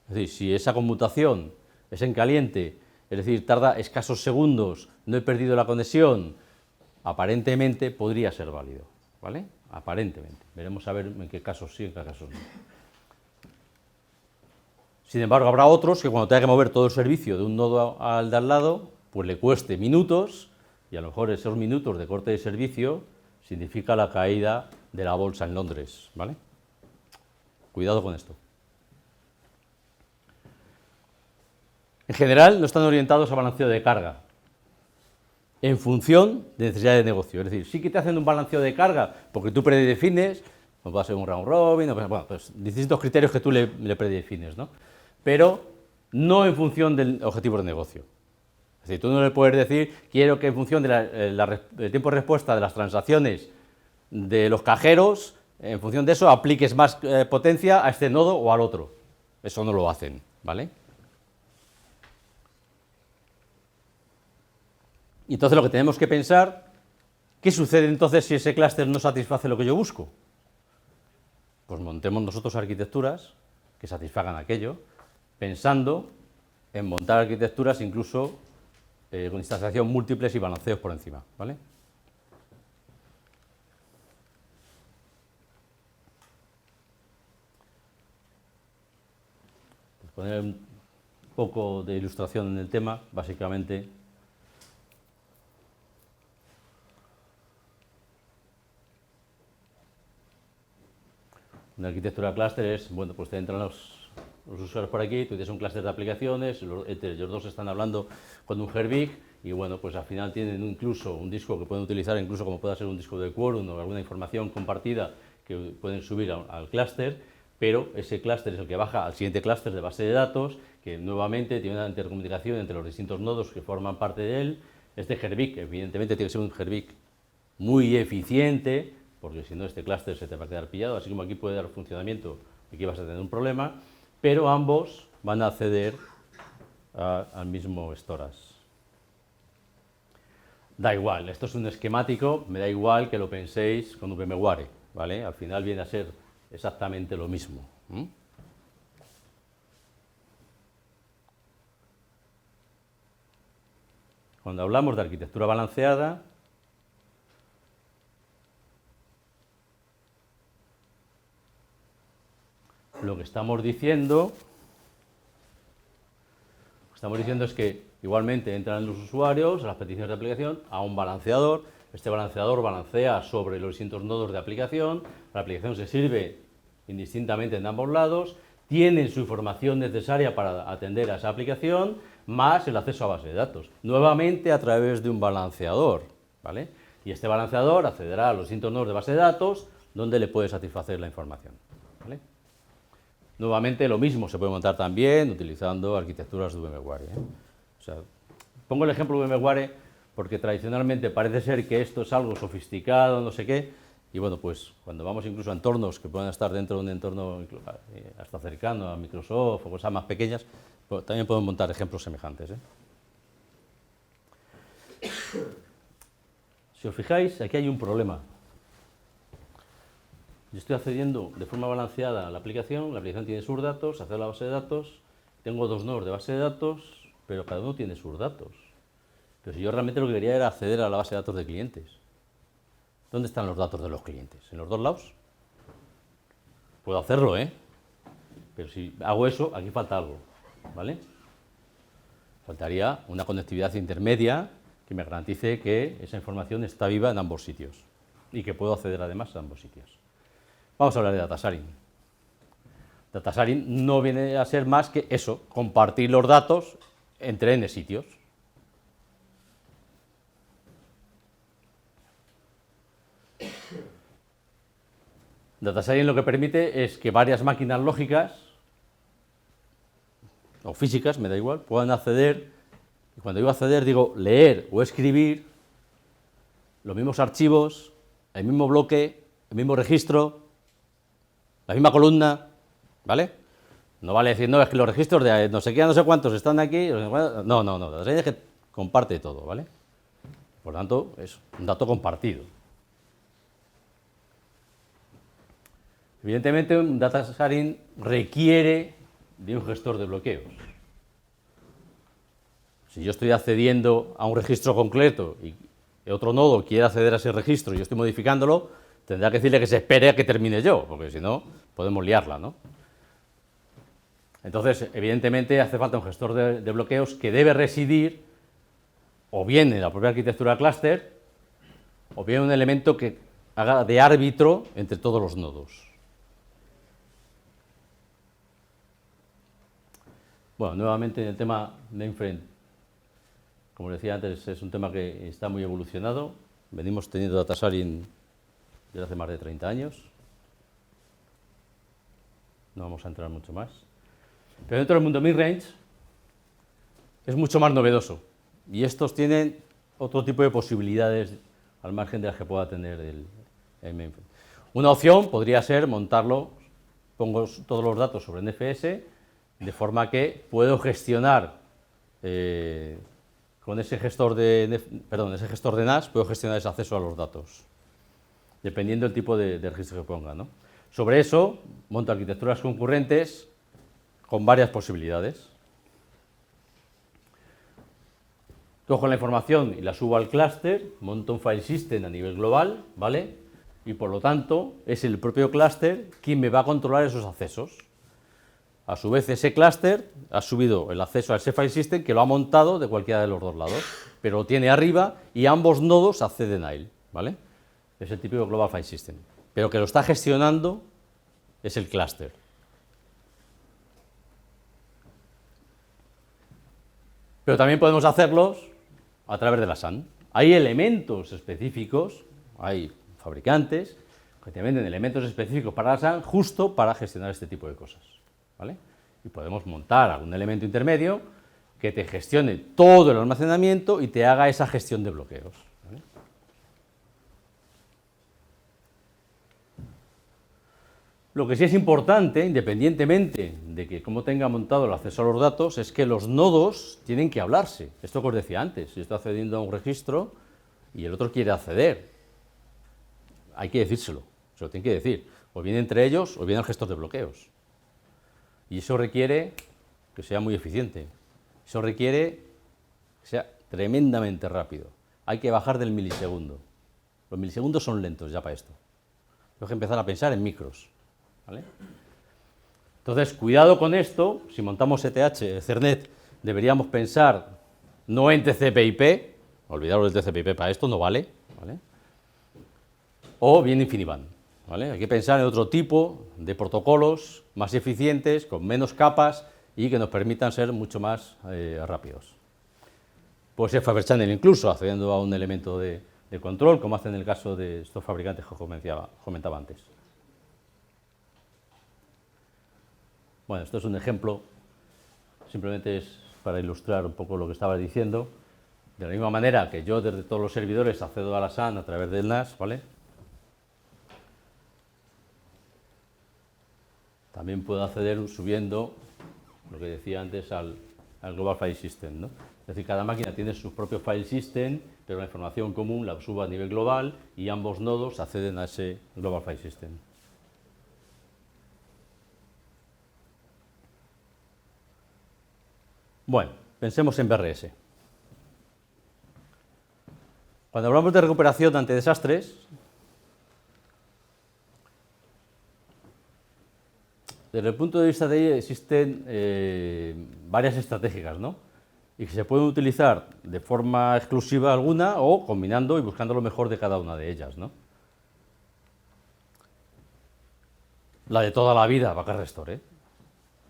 Es decir, si esa conmutación es en caliente, es decir, tarda escasos segundos, no he perdido la conexión, aparentemente podría ser válido, ¿vale? Aparentemente. Veremos a ver en qué casos sí, en qué casos no. Sin embargo, habrá otros que cuando tenga que mover todo el servicio de un nodo al de al lado, pues le cueste minutos y a lo mejor esos minutos de corte de servicio significa la caída de la bolsa en Londres, ¿vale? Cuidado con esto. en general no están orientados a balanceo de carga en función de necesidades de negocio. Es decir, sí que te hacen un balanceo de carga porque tú predefines, pues va a ser un round robin, bueno, pues distintos criterios que tú le predefines, ¿no? Pero no en función del objetivo de negocio. Es decir, tú no le puedes decir, quiero que en función del tiempo de respuesta de las transacciones de los cajeros, en función de eso apliques más potencia a este nodo o al otro. Eso no lo hacen, ¿vale? Y entonces lo que tenemos que pensar, ¿qué sucede entonces si ese clúster no satisface lo que yo busco? Pues montemos nosotros arquitecturas que satisfagan aquello, pensando en montar arquitecturas incluso con instanciación múltiples y balanceos por encima, ¿vale? Pues poner un poco de ilustración en el tema, básicamente. Una arquitectura clúster es, bueno, pues te entran los usuarios por aquí, tú tienes un clúster de aplicaciones, ellos dos están hablando con un Herbig y bueno, pues al final tienen incluso un disco que pueden utilizar, incluso como pueda ser un disco de quórum o alguna información compartida que pueden subir al clúster, pero ese clúster es el que baja al siguiente clúster de base de datos, que nuevamente tiene una intercomunicación entre los distintos nodos que forman parte de él. Este Herbig, evidentemente, tiene que ser un Herbig muy eficiente, porque si no este clúster se te va a quedar pillado, así como aquí puede dar funcionamiento, aquí vas a tener un problema, pero ambos van a acceder al mismo storage. Da igual, esto es un esquemático, me da igual que lo penséis con VMware, ¿vale? Al final viene a ser exactamente lo mismo. Cuando hablamos de arquitectura balanceada, lo que estamos diciendo es que igualmente entran los usuarios a las peticiones de aplicación a un balanceador. Este balanceador balancea sobre los distintos nodos de aplicación. La aplicación se sirve indistintamente en ambos lados. Tienen su información necesaria para atender a esa aplicación, más el acceso a base de datos. Nuevamente a través de un balanceador, ¿vale? Y este balanceador accederá a los distintos nodos de base de datos donde le puede satisfacer la información, ¿vale? Nuevamente lo mismo se puede montar también utilizando arquitecturas de VMware, ¿eh? O sea, pongo el ejemplo de VMware porque tradicionalmente parece ser que esto es algo sofisticado, no sé qué, y bueno, pues cuando vamos incluso a entornos que puedan estar dentro de un entorno hasta cercano a Microsoft o cosas más pequeñas, pues también podemos montar ejemplos semejantes, ¿eh? Si os fijáis, aquí hay un problema. Yo estoy accediendo de forma balanceada a la aplicación tiene sus datos, accedo a la base de datos, tengo dos nodos de base de datos, pero cada uno tiene sus datos. Pero si yo realmente lo que quería era acceder a la base de datos de clientes, ¿dónde están los datos de los clientes? ¿En los dos lados? Puedo hacerlo, ¿eh? Pero si hago eso, aquí falta algo, ¿vale? Faltaría una conectividad intermedia que me garantice que esa información está viva en ambos sitios y que puedo acceder además a ambos sitios. Vamos a hablar de data sharing. Data sharing no viene a ser más que eso, compartir los datos entre n sitios. Data sharing lo que permite es que varias máquinas lógicas o físicas, me da igual, puedan acceder, y cuando digo acceder digo leer o escribir los mismos archivos, el mismo bloque, el mismo registro, la misma columna, ¿vale? No vale decir, no, es que los registros de no sé qué, no sé cuántos están aquí, no, data sharing es que comparte todo, ¿vale? Por tanto, es un dato compartido. Evidentemente, un data sharing requiere de un gestor de bloqueos. Si yo estoy accediendo a un registro concreto y otro nodo quiere acceder a ese registro y yo estoy modificándolo, tendrá que decirle que se espere a que termine yo, porque si no, podemos liarla, ¿no? Entonces, evidentemente, hace falta un gestor de bloqueos que debe residir o bien en la propia arquitectura clúster o bien un elemento que haga de árbitro entre todos los nodos. Bueno, nuevamente en el tema mainframe, como decía antes, es un tema que está muy evolucionado. Venimos teniendo data sharing desde hace más de 30 años. No vamos a entrar mucho más. Pero dentro del mundo midrange es mucho más novedoso. Y estos tienen otro tipo de posibilidades al margen de las que pueda tener el mainframe. Una opción podría ser montarlo, pongo todos los datos sobre NFS, de forma que puedo gestionar con ese gestor de NAS, puedo gestionar ese acceso a los datos, dependiendo del tipo de registro que ponga, ¿no? Sobre eso, monto arquitecturas concurrentes con varias posibilidades. Cojo la información y la subo al clúster, monto un file system a nivel global, ¿vale? Y por lo tanto, es el propio clúster quien me va a controlar esos accesos. A su vez, ese clúster ha subido el acceso a ese file system que lo ha montado de cualquiera de los dos lados, pero lo tiene arriba y ambos nodos acceden a él, ¿vale? Es el típico Global File System, pero que lo está gestionando es el clúster. Pero también podemos hacerlos a través de la SAN. Hay elementos específicos, hay fabricantes que te venden elementos específicos para la SAN justo para gestionar este tipo de cosas, ¿vale? Y podemos montar algún elemento intermedio que te gestione todo el almacenamiento y te haga esa gestión de bloqueos, ¿vale? Lo que sí es importante, independientemente de que cómo tenga montado el acceso a los datos, es que los nodos tienen que hablarse. Esto que os decía antes, si estoy accediendo a un registro y el otro quiere acceder, hay que decírselo, se lo tienen que decir, o bien entre ellos o bien al gestor de bloqueos. Y eso requiere que sea muy eficiente, eso requiere que sea tremendamente rápido. Hay que bajar del milisegundo. Los milisegundos son lentos ya para esto. Tengo que empezar a pensar en micros, ¿vale? Entonces, cuidado con esto. Si montamos ETH, Cernet, deberíamos pensar no en TCP/IP, olvidaros del TCP/IP para esto, no vale, ¿vale? O bien InfiniBand, ¿vale? Hay que pensar en otro tipo de protocolos más eficientes, con menos capas y que nos permitan ser mucho más rápidos. Puede ser Faber Channel incluso, accediendo a un elemento de control, como hacen en el caso de estos fabricantes que comentaba antes. Bueno, esto es un ejemplo, simplemente es para ilustrar un poco lo que estaba diciendo. De la misma manera que yo desde todos los servidores accedo a la SAN a través del NAS, ¿vale? También puedo acceder subiendo, lo que decía antes, al Global File System, ¿no? Es decir, cada máquina tiene su propio file system, pero la información común la subo a nivel global y ambos nodos acceden a ese Global File System. Bueno, pensemos en BRS. Cuando hablamos de recuperación ante desastres, desde el punto de vista de ello existen varias estrategias, ¿no? Y que se pueden utilizar de forma exclusiva alguna o combinando y buscando lo mejor de cada una de ellas, ¿no? La de toda la vida, Backup Restore, ¿eh?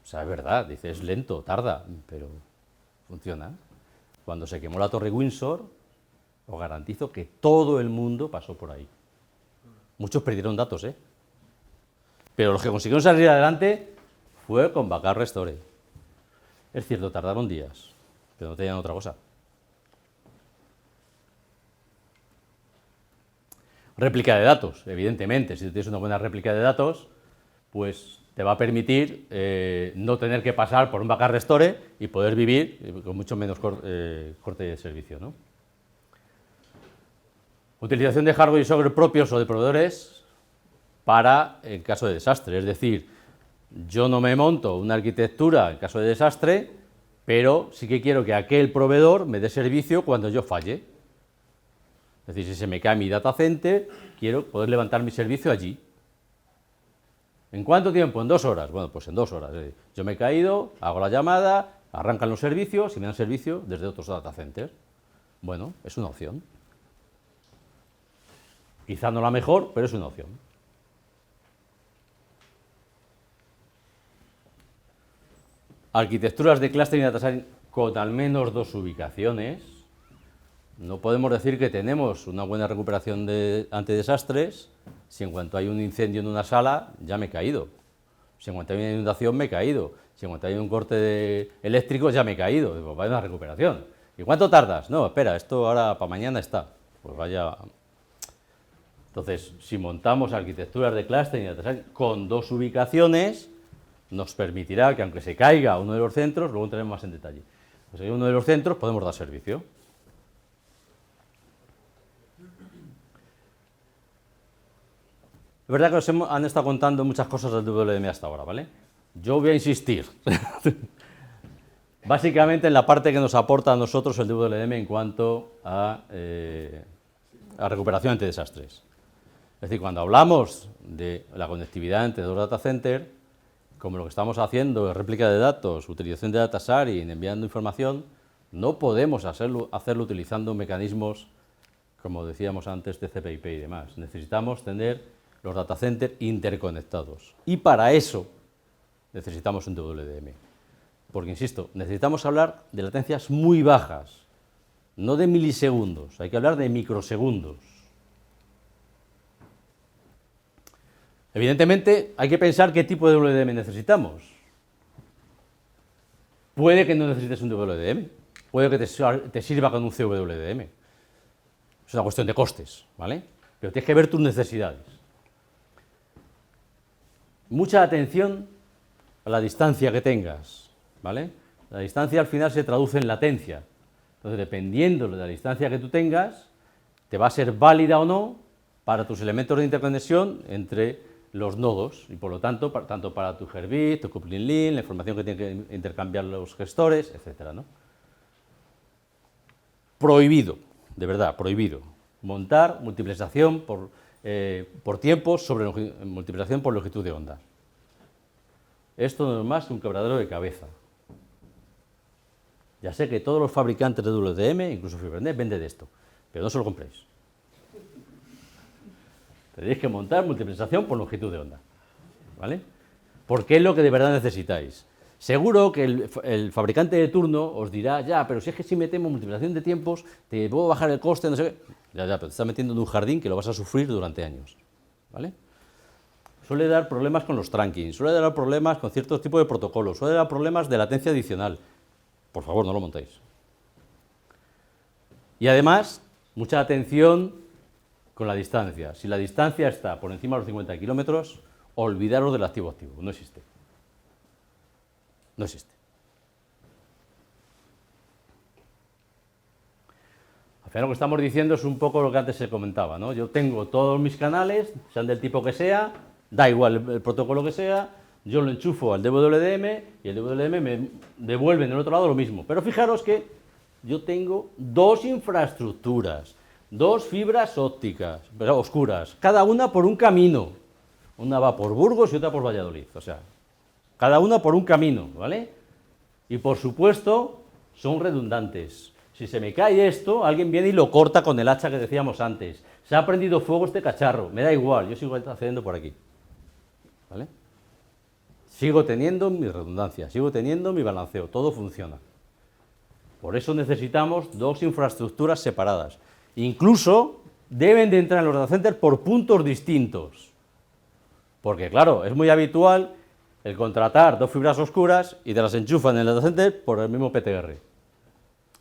O sea, es verdad, dice, es lento, tarda, pero funciona. Cuando se quemó la Torre Windsor, os garantizo que todo el mundo pasó por ahí. Muchos perdieron datos, ¿eh? Pero los que consiguieron salir adelante fue con Backup Restore. Es cierto, tardaron días, pero no tenían otra cosa. Réplica de datos, evidentemente. Si tú tienes una buena réplica de datos, pues te va a permitir no tener que pasar por un Backup Restore y poder vivir con mucho menos corte de servicio, ¿no? Utilización de hardware y software propios o de proveedores para el caso de desastre. Es decir, yo no me monto una arquitectura en caso de desastre, pero sí que quiero que aquel proveedor me dé servicio cuando yo falle. Es decir, si se me cae mi data center, quiero poder levantar mi servicio allí. ¿En cuánto tiempo? En 2 horas. Bueno, pues en 2 horas. Yo me he caído, hago la llamada, arrancan los servicios y me dan servicio desde otros data centers. Bueno, es una opción. Quizá no la mejor, pero es una opción. arquitecturas de clustering y data science con al menos 2 ubicaciones, no podemos decir que tenemos una buena recuperación ante desastres si en cuanto hay un incendio en una sala ya me he caído, si en cuanto hay una inundación me he caído, si en cuanto hay un corte eléctrico ya me he caído, pues vaya una recuperación. ¿Y cuánto tardas? No, espera, esto ahora para mañana está. Pues vaya. Entonces, si montamos arquitecturas de clustering y data science con 2 ubicaciones, nos permitirá que aunque se caiga uno de los centros, luego entraremos más en detalle, pues en uno de los centros podemos dar servicio. Es verdad que os han estado contando muchas cosas del WDM hasta ahora, ¿vale? Yo voy a insistir, básicamente en la parte que nos aporta a nosotros el WDM en cuanto a recuperación ante desastres. Es decir, cuando hablamos de la conectividad entre 2 data centers, como lo que estamos haciendo es réplica de datos, utilización de data sharing, enviando información, no podemos hacerlo utilizando mecanismos, como decíamos antes, TCP/IP y demás. Necesitamos tener los data centers interconectados. Y para eso necesitamos un WDM. Porque, insisto, necesitamos hablar de latencias muy bajas, no de milisegundos, hay que hablar de microsegundos. Evidentemente, hay que pensar qué tipo de WDM necesitamos. Puede que no necesites un WDM, puede que te sirva con un CWDM. Es una cuestión de costes, ¿vale? Pero tienes que ver tus necesidades. Mucha atención a la distancia que tengas, ¿vale? La distancia al final se traduce en latencia. Entonces, dependiendo de la distancia que tú tengas, te va a ser válida o no para tus elementos de interconexión entre los nodos y, por lo tanto, tanto para tu Herbit, tu coupling link, la información que tienen que intercambiar los gestores, etcétera, ¿no? Prohibido, de verdad, prohibido. Montar multiplexación por tiempos sobre multiplexación por longitud de onda. Esto no es más que un quebradero de cabeza. Ya sé que todos los fabricantes de WDM, incluso Fibernet, venden de esto, pero no se lo compréis. Tenéis que montar multiplexación por longitud de onda, ¿vale? Porque es lo que de verdad necesitáis. Seguro que el fabricante de turno os dirá, ya, pero si es que si metemos multiplicación de tiempos, te puedo bajar el coste, no sé qué. Ya, pero te estás metiendo en un jardín que lo vas a sufrir durante años, ¿vale? Suele dar problemas con los trunkings, suele dar problemas con ciertos tipos de protocolos, suele dar problemas de latencia adicional. Por favor, no lo montéis. Y además, mucha atención con la distancia. Si la distancia está por encima de los 50 kilómetros, olvidaros del activo-activo, no existe. No existe. Al final lo que estamos diciendo es un poco lo que antes se comentaba, ¿no? Yo tengo todos mis canales, sean del tipo que sea, da igual el protocolo que sea, yo lo enchufo al DWDM y el DWDM me devuelve en el otro lado lo mismo. Pero fijaros que yo tengo 2 infraestructuras, 2 fibras ópticas, pero oscuras, cada una por un camino. Una va por Burgos y otra por Valladolid, o sea, cada una por un camino, ¿vale? Y por supuesto, son redundantes. Si se me cae esto, alguien viene y lo corta con el hacha que decíamos antes. Se ha prendido fuego este cacharro, me da igual, yo sigo accediendo por aquí, ¿vale? Sigo teniendo mi redundancia, sigo teniendo mi balanceo, todo funciona. Por eso necesitamos 2 infraestructuras separadas. Incluso deben de entrar en los data centers por puntos distintos. Porque, claro, es muy habitual el contratar 2 fibras oscuras y te las enchufan en el data center por el mismo PTR,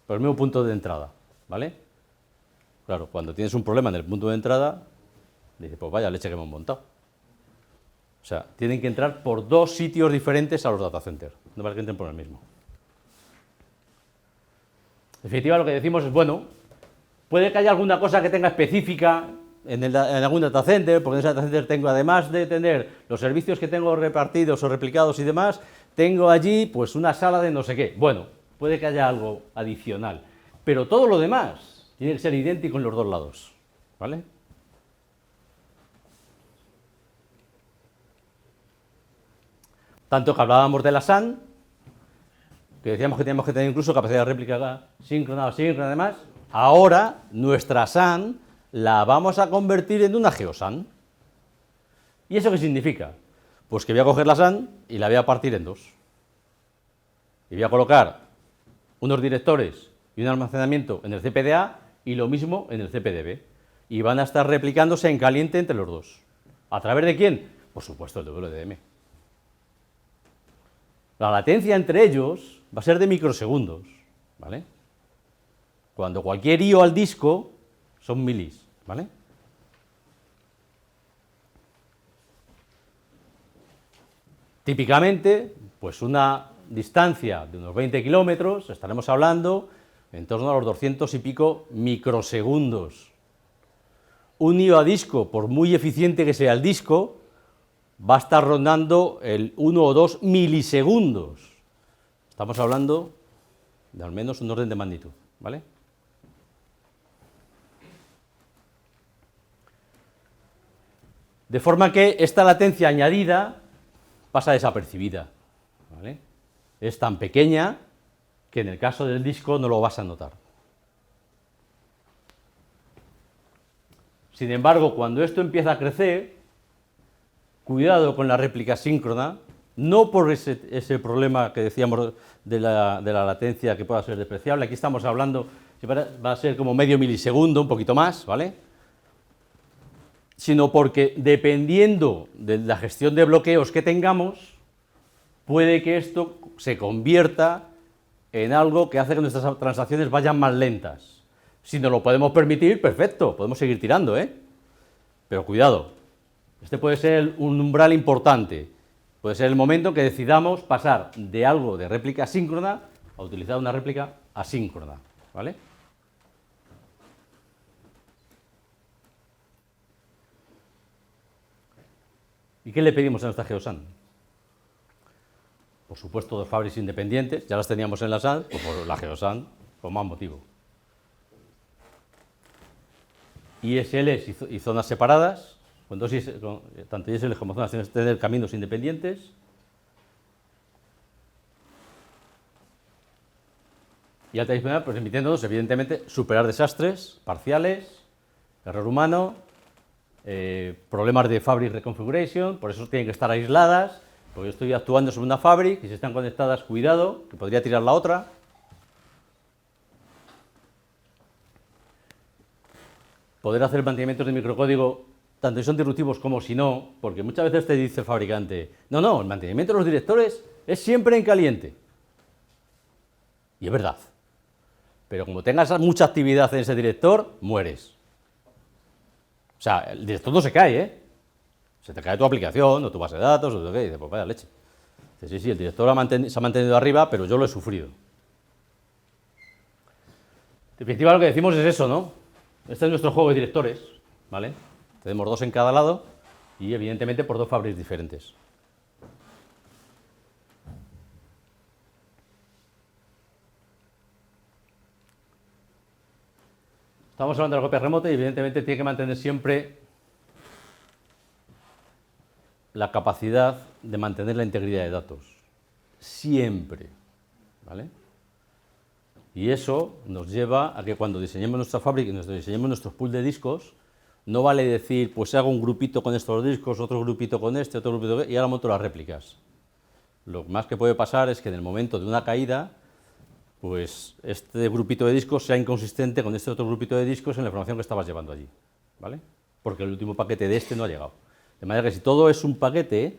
por el mismo punto de entrada, ¿vale? Claro, cuando tienes un problema en el punto de entrada, dices, pues vaya leche que hemos montado. O sea, tienen que entrar por 2 sitios diferentes a los data centers, no para que entren por el mismo. En definitiva, lo que decimos es, bueno, puede que haya alguna cosa que tenga específica en algún data center, porque en ese data center tengo, además de tener los servicios que tengo repartidos o replicados y demás, tengo allí pues una sala de no sé qué. Bueno, puede que haya algo adicional, pero todo lo demás tiene que ser idéntico en los 2 lados, ¿vale? Tanto que hablábamos de la SAN, que decíamos que teníamos que tener incluso capacidad de réplica síncrona o asíncrona, además, ahora nuestra SAN la vamos a convertir en una GeoSAN. ¿Y eso qué significa? Pues que voy a coger la SAN y la voy a partir en 2. y voy a colocar unos directores y un almacenamiento en el CPDA y lo mismo en el CPDB. Y van a estar replicándose en caliente entre los dos. ¿A través de quién? Por supuesto, el WDM. La latencia entre ellos va a ser de microsegundos, ¿vale? Cuando cualquier IO al disco son milis, ¿vale? Típicamente, pues una distancia de unos 20 kilómetros, estaremos hablando en torno a los 200 y pico microsegundos. Un IO a disco, por muy eficiente que sea el disco, va a estar rondando el 1 o 2 milisegundos. Estamos hablando de al menos un orden de magnitud, ¿vale? De forma que esta latencia añadida pasa desapercibida, ¿vale? Es tan pequeña que en el caso del disco no lo vas a notar. Sin embargo, cuando esto empieza a crecer, cuidado con la réplica síncrona, no por ese problema que decíamos de la latencia que pueda ser despreciable, aquí estamos hablando, va a ser como medio milisegundo, un poquito más, ¿vale? Sino porque dependiendo de la gestión de bloqueos que tengamos, puede que esto se convierta en algo que hace que nuestras transacciones vayan más lentas. Si nos lo podemos permitir, perfecto, podemos seguir tirando, ¿eh? Pero cuidado, este puede ser un umbral importante, puede ser el momento en que decidamos pasar de algo de réplica síncrona a utilizar una réplica asíncrona, ¿vale? ¿Y qué le pedimos a nuestra Geosan? Por supuesto, dos fabrics independientes, ya las teníamos en la SAN, pues por la Geosan, con más motivo. ISLs y zonas separadas, tanto ISLs como zonas tienen que tener caminos independientes. Y alta disponibilidad, pues permitiéndonos, evidentemente, superar desastres parciales, error humano, problemas de fabric reconfiguration, por eso tienen que estar aisladas, porque yo estoy actuando sobre una fabric y si están conectadas, cuidado, que podría tirar la otra. Poder hacer mantenimientos de microcódigo, tanto si son disruptivos como si no, porque muchas veces te dice el fabricante, no, el mantenimiento de los directores es siempre en caliente. Y es verdad. Pero como tengas mucha actividad en ese director, mueres. O sea, el director no se cae, ¿eh? Se te cae tu aplicación, o tu base de datos, o qué, y dices, pues vaya leche. Dice, sí, el director se ha mantenido arriba, pero yo lo he sufrido. En definitiva, lo que decimos es eso, ¿no? Este es nuestro juego de directores, ¿vale? Tenemos dos en cada lado y, evidentemente, por dos fabrics diferentes. Estamos hablando de la copia remota y, evidentemente, tiene que mantener siempre la capacidad de mantener la integridad de datos. Siempre, ¿vale? Y eso nos lleva a que cuando diseñemos nuestra fábrica y diseñemos nuestros pools de discos, no vale decir, pues hago un grupito con estos discos, otro grupito con este, otro grupito con este, y ahora monto las réplicas. Lo más que puede pasar es que en el momento de una caída, pues este grupito de discos sea inconsistente con este otro grupito de discos en la información que estabas llevando allí, ¿vale? Porque el último paquete de este no ha llegado. De manera que si todo es un paquete,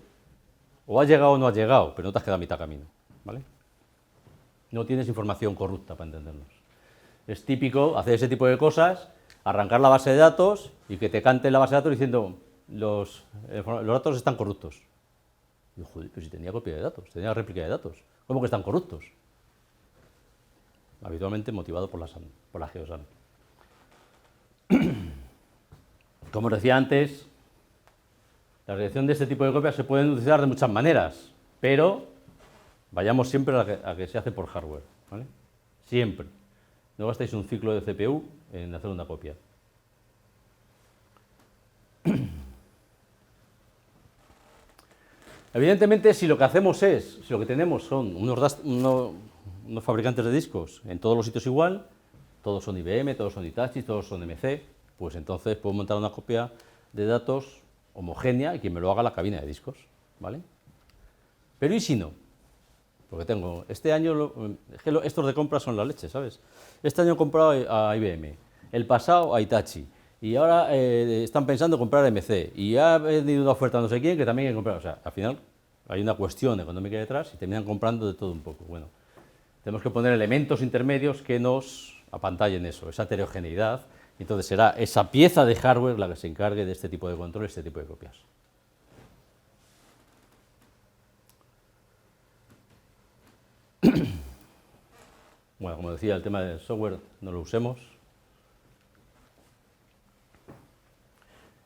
o ha llegado o no ha llegado, pero no te has quedado a mitad camino, ¿vale? No tienes información corrupta, para entendernos. Es típico hacer ese tipo de cosas, arrancar la base de datos y que te cante la base de datos diciendo los datos están corruptos. Y yo, joder, pero si tenía copia de datos, tenía réplica de datos, ¿cómo que están corruptos? Habitualmente motivado por la Geosan. Como os decía antes, la realización de este tipo de copias se pueden utilizar de muchas maneras, pero vayamos siempre a que se hace por hardware, ¿vale? Siempre. No gastéis un ciclo de CPU en hacer una copia. Evidentemente, si lo que tenemos son unos fabricantes de discos en todos los sitios igual, todos son IBM, todos son Hitachi, todos son MC, pues entonces puedo montar una copia de datos homogénea y que me lo haga la cabina de discos, ¿vale? Pero ¿y si no? Porque tengo, este año, es que estos de compra son la leche, ¿sabes? Este año he comprado a IBM, el pasado a Hitachi, y ahora están pensando comprar MC, y ha venido una oferta a no sé quién que también hay que comprar. O sea, al final hay una cuestión económica detrás y terminan comprando de todo un poco. Bueno, tenemos que poner elementos intermedios que nos apantallen eso, esa heterogeneidad, y entonces será esa pieza de hardware la que se encargue de este tipo de control, este tipo de copias. Bueno, como decía, el tema del software no lo usemos.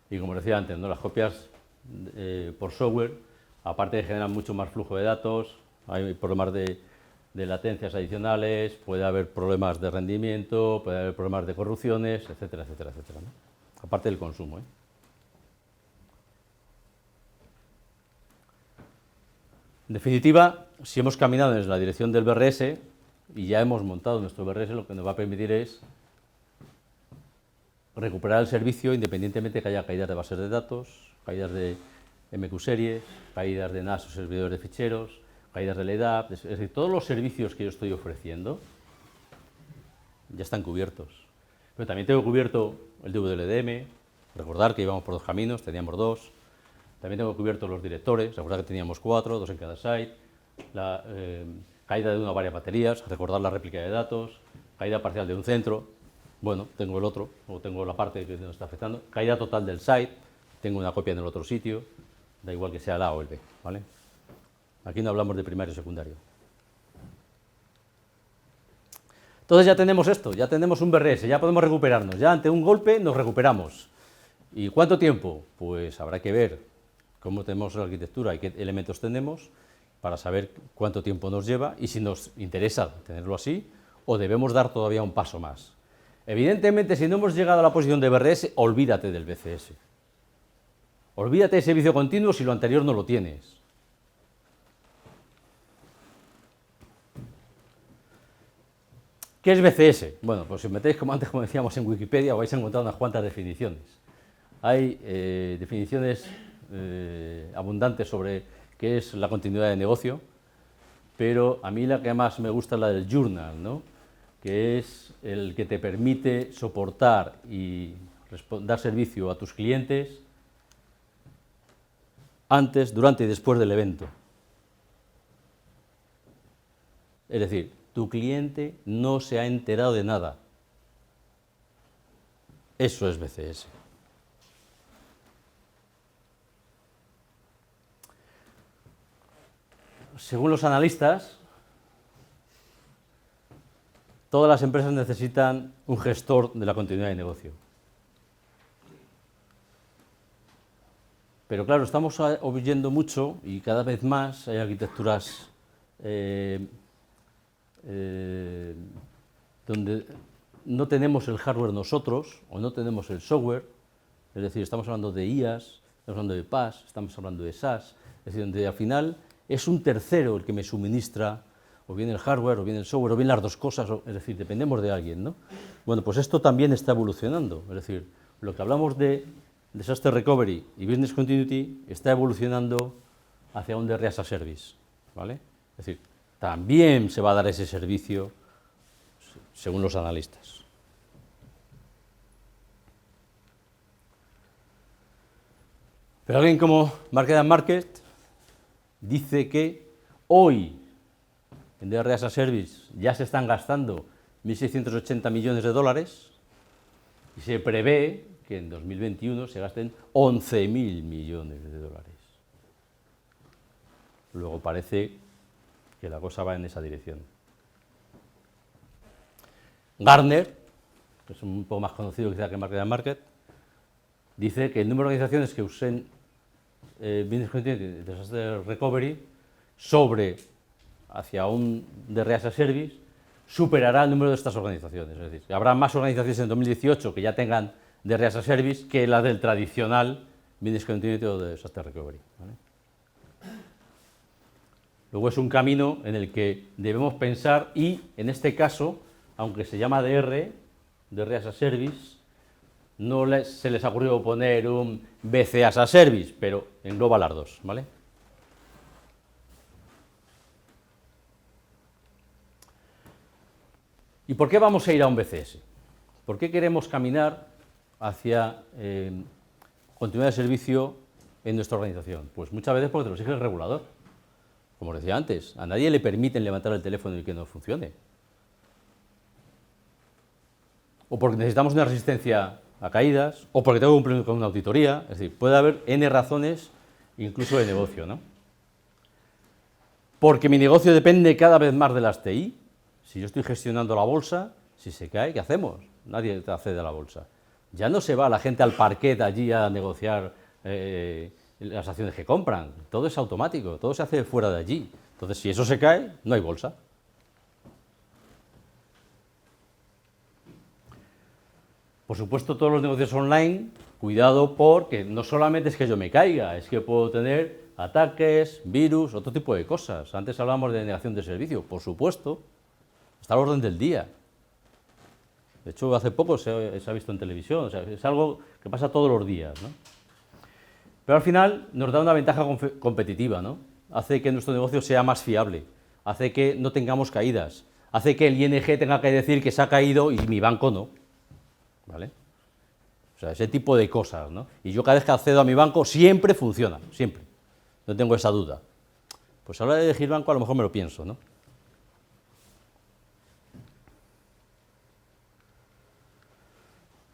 Y como decía antes, ¿no? Las copias por software, aparte de generar mucho más flujo de datos, hay problemas de latencias adicionales, puede haber problemas de rendimiento, puede haber problemas de corrupciones, etcétera, etcétera, etcétera, ¿no? Aparte del consumo, ¿eh? En definitiva, si hemos caminado en la dirección del BRS y ya hemos montado nuestro BRS, lo que nos va a permitir es recuperar el servicio independientemente de que haya caídas de bases de datos, caídas de MQ series, caídas de NAS o servidores de ficheros, caídas de LDAP, es decir, todos los servicios que yo estoy ofreciendo ya están cubiertos. Pero también tengo cubierto el DWDM, recordar que íbamos por dos caminos, teníamos dos. También tengo cubiertos los directores, recordar que teníamos 4, 2 en cada site, la caída de una o varias baterías, recordar la réplica de datos, caída parcial de un centro, bueno, tengo el otro, o tengo la parte que nos está afectando, caída total del site, tengo una copia en el otro sitio, da igual que sea el A o el B, ¿vale? Aquí no hablamos de primario o secundario. Entonces ya tenemos esto, ya tenemos un BRS, ya podemos recuperarnos, ya ante un golpe nos recuperamos. ¿Y cuánto tiempo? Pues habrá que ver cómo tenemos la arquitectura y qué elementos tenemos para saber cuánto tiempo nos lleva y si nos interesa tenerlo así o debemos dar todavía un paso más. Evidentemente, si no hemos llegado a la posición de BRS, olvídate del BCS. Olvídate de servicio continuo si lo anterior no lo tienes. ¿Qué es BCS? Bueno, pues si os metéis, como antes, como decíamos, en Wikipedia, vais a encontrar unas cuantas definiciones. Hay definiciones abundantes sobre qué es la continuidad de negocio, pero a mí la que más me gusta es la del journal, ¿no? Que es el que te permite soportar y dar servicio a tus clientes antes, durante y después del evento. Es decir, tu cliente no se ha enterado de nada. Eso es BCS. Según los analistas, todas las empresas necesitan un gestor de la continuidad de negocio. Pero claro, estamos oyendo mucho y cada vez más hay arquitecturas donde no tenemos el hardware nosotros o no tenemos el software, es decir, estamos hablando de IaaS, estamos hablando de PaaS, estamos hablando de SaaS, es decir, donde al final es un tercero el que me suministra o bien el hardware, o bien el software, o bien las dos cosas, es decir, dependemos de alguien, ¿no? Bueno, pues esto también está evolucionando, es decir, lo que hablamos de Disaster Recovery y Business Continuity está evolucionando hacia un DRS as a Service, ¿vale? Es decir, también se va a dar ese servicio según los analistas. Pero alguien como Market & Market dice que hoy en DRS as a Service ya se están gastando 1.680 millones de dólares y se prevé que en 2021 se gasten 11.000 millones de dólares. Luego parece que la cosa va en esa dirección. Gartner, que es un poco más conocido quizá que Market & Market, dice que el número de organizaciones que usen Business Continuity y Disaster Recovery hacia un DRS as a Service superará el número de estas organizaciones. Es decir, habrá más organizaciones en 2018 que ya tengan DRS as a Service que la del tradicional Business Continuity o Disaster Recovery, ¿vale? Luego es un camino en el que debemos pensar y, en este caso, aunque se llama DRS as a Service, no se les ha ocurrido poner un BC as a Service, pero engloba las dos, ¿vale? ¿Y por qué vamos a ir a un BCS? ¿Por qué queremos caminar hacia continuidad de servicio en nuestra organización? Pues muchas veces porque te lo exige el regulador. Como os decía antes, a nadie le permiten levantar el teléfono y que no funcione. O porque necesitamos una resistencia a caídas, o porque tengo que cumplir con una auditoría. Es decir, puede haber N razones, incluso de negocio, ¿no? Porque mi negocio depende cada vez más de las TI. Si yo estoy gestionando la bolsa, si se cae, ¿qué hacemos? Nadie te accede a la bolsa. Ya no se va la gente al parquet allí a negociar las acciones que compran. Todo es automático, todo se hace fuera de allí. Entonces, si eso se cae, no hay bolsa. Por supuesto, todos los negocios online, cuidado porque no solamente es que yo me caiga, es que puedo tener ataques, virus, otro tipo de cosas. Antes hablábamos de negación de servicio, por supuesto, está al orden del día. De hecho, hace poco se ha visto en televisión, o sea, es algo que pasa todos los días, ¿no? Pero al final nos da una ventaja competitiva, ¿no? Hace que nuestro negocio sea más fiable, hace que no tengamos caídas, hace que el ING tenga que decir que se ha caído y mi banco no, ¿vale? O sea, ese tipo de cosas, ¿no? Y yo cada vez que accedo a mi banco siempre funciona, siempre, no tengo esa duda. Pues a la hora de elegir banco a lo mejor me lo pienso, ¿no?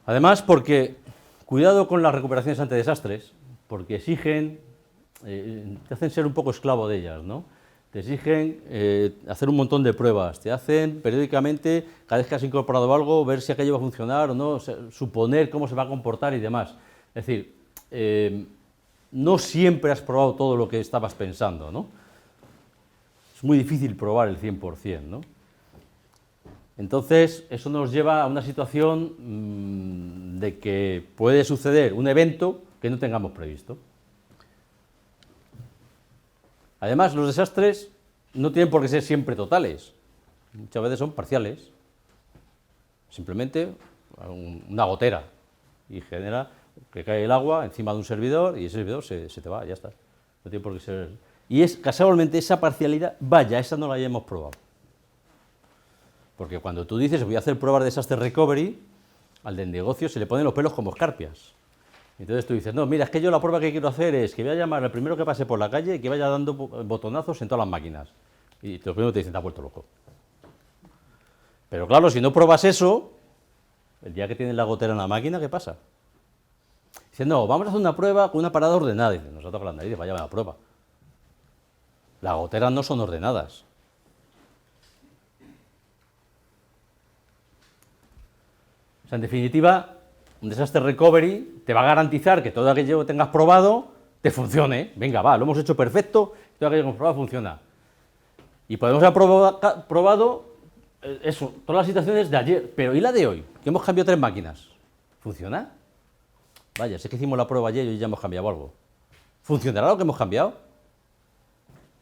Además, porque cuidado con las recuperaciones ante desastres, porque exigen, te hacen ser un poco esclavo de ellas, ¿no? Te exigen hacer un montón de pruebas, te hacen periódicamente, cada vez que has incorporado algo, ver si aquello va a funcionar o no, o sea, suponer cómo se va a comportar y demás. Es decir, no siempre has probado todo lo que estabas pensando, ¿no? Es muy difícil probar el 100%, ¿no? Entonces, eso nos lleva a una situación de que puede suceder un evento que no tengamos previsto. Además, los desastres no tienen por qué ser siempre totales, muchas veces son parciales, simplemente una gotera y genera que cae el agua encima de un servidor y ese servidor se te va, ya está, no tiene por qué ser. Y es casualmente esa parcialidad, vaya, esa no la hayamos probado. Porque cuando tú dices voy a hacer pruebas de Disaster Recovery, al del negocio se le ponen los pelos como escarpias. Entonces tú dices, no, mira, es que yo la prueba que quiero hacer es que voy a llamar al primero que pase por la calle y que vaya dando botonazos en todas las máquinas. Y lo primero te dicen, te has vuelto loco. Pero claro, si no pruebas eso, el día que tienes la gotera en la máquina, ¿qué pasa? Dicen, no, vamos a hacer una prueba con una parada ordenada. Dicen, nos ha tocado la nariz, vaya a la prueba. Las goteras no son ordenadas. O sea, en definitiva, un Disaster Recovery te va a garantizar que todo aquello que tengas probado te funcione. Venga, va, lo hemos hecho perfecto, todo aquello que hemos probado funciona. Y podemos haber probado eso, todas las situaciones de ayer, pero ¿y la de hoy? Que hemos cambiado 3 máquinas. ¿Funciona? Vaya, sé que hicimos la prueba ayer y hoy ya hemos cambiado algo. ¿Funcionará lo que hemos cambiado?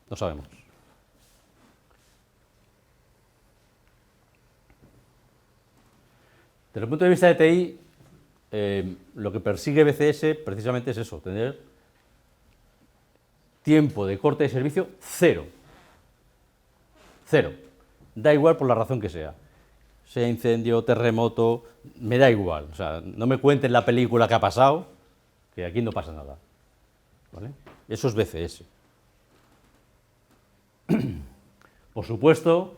No sabemos. Desde el punto de vista de TI, lo que persigue BCS precisamente es eso, tener tiempo de corte de servicio cero. Cero. Da igual por la razón que sea. Sea incendio, terremoto, me da igual. O sea, no me cuenten la película que ha pasado, que aquí no pasa nada. ¿Vale? Eso es BCS. Por supuesto,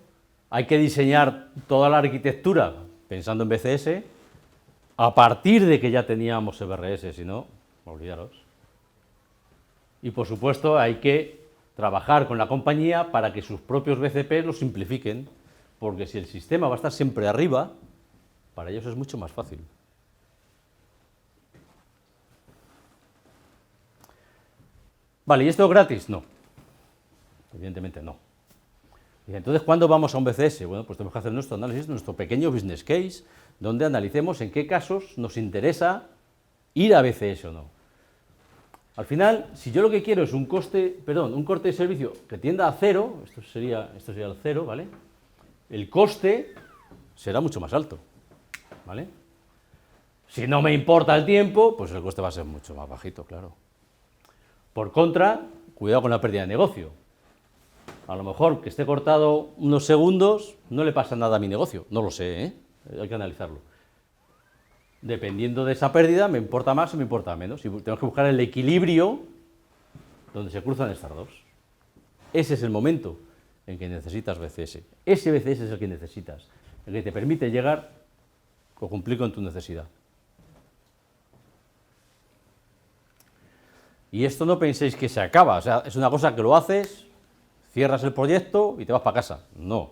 hay que diseñar toda la arquitectura pensando en BCS, a partir de que ya teníamos CBRS, si no, olvidaros. Y por supuesto hay que trabajar con la compañía para que sus propios BCP lo simplifiquen, porque si el sistema va a estar siempre arriba, para ellos es mucho más fácil. Vale, ¿y esto es gratis? No, evidentemente no. Y entonces, ¿cuándo vamos a un BCS? Bueno, pues tenemos que hacer nuestro análisis, nuestro pequeño business case, donde analicemos en qué casos nos interesa ir a BCS o no. Al final, si yo lo que quiero es un corte de servicio que tienda a cero, esto sería el cero, ¿vale? El coste será mucho más alto, ¿vale? Si no me importa el tiempo, pues el coste va a ser mucho más bajito, claro. Por contra, cuidado con la pérdida de negocio. A lo mejor que esté cortado unos segundos no le pasa nada a mi negocio, no lo sé, ¿eh? Hay que analizarlo. Dependiendo de esa pérdida, me importa más o me importa menos. Y tenemos que buscar el equilibrio donde se cruzan estas dos. Ese es el momento en que necesitas BCS. Ese BCS es el que necesitas, el que te permite llegar o cumplir con tu necesidad. Y esto no penséis que se acaba, o sea, es una cosa que lo haces, cierras el proyecto y te vas para casa. No.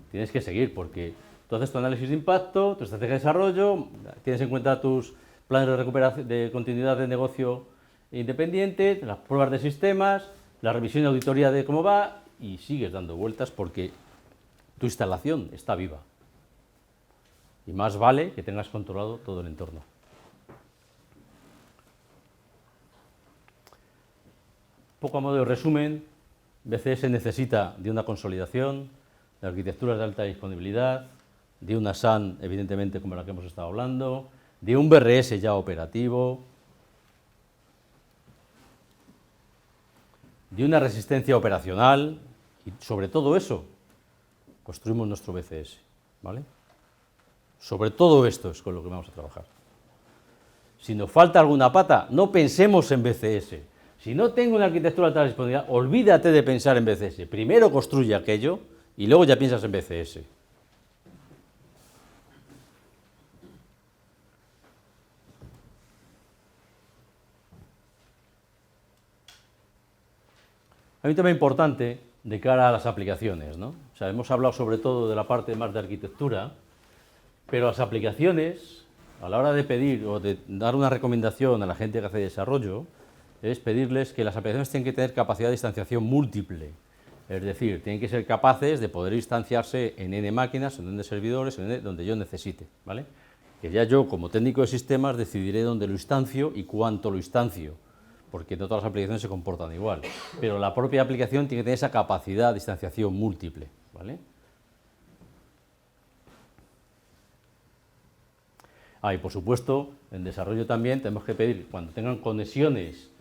Tienes que seguir porque tú haces tu análisis de impacto, tu estrategia de desarrollo, tienes en cuenta tus planes de recuperación, de continuidad de negocio independiente, las pruebas de sistemas, la revisión y auditoría de cómo va y sigues dando vueltas porque tu instalación está viva. Y más vale que tengas controlado todo el entorno. Poco a modo de resumen, BCS necesita de una consolidación, de arquitecturas de alta disponibilidad, de una SAN, evidentemente, como la que hemos estado hablando, de un BRS ya operativo, de una resistencia operacional y sobre todo eso construimos nuestro BCS, ¿vale? Sobre todo esto es con lo que vamos a trabajar. Si nos falta alguna pata, no pensemos en BCS. Si no tengo una arquitectura de alta disponibilidad, olvídate de pensar en BCS. Primero construye aquello y luego ya piensas en BCS. Hay un tema importante de cara a las aplicaciones, ¿no? O sea, hemos hablado sobre todo de la parte más de arquitectura, pero las aplicaciones, a la hora de pedir o de dar una recomendación a la gente que hace desarrollo, es pedirles que las aplicaciones tienen que tener capacidad de instanciación múltiple. Es decir, tienen que ser capaces de poder instanciarse en N máquinas, en N servidores, en N donde yo necesite, ¿vale? Que ya yo, como técnico de sistemas, decidiré dónde lo instancio y cuánto lo instancio, porque no todas las aplicaciones se comportan igual. Pero la propia aplicación tiene que tener esa capacidad de instanciación múltiple, ¿vale? Y por supuesto, en desarrollo también tenemos que pedir, cuando tengan conexiones,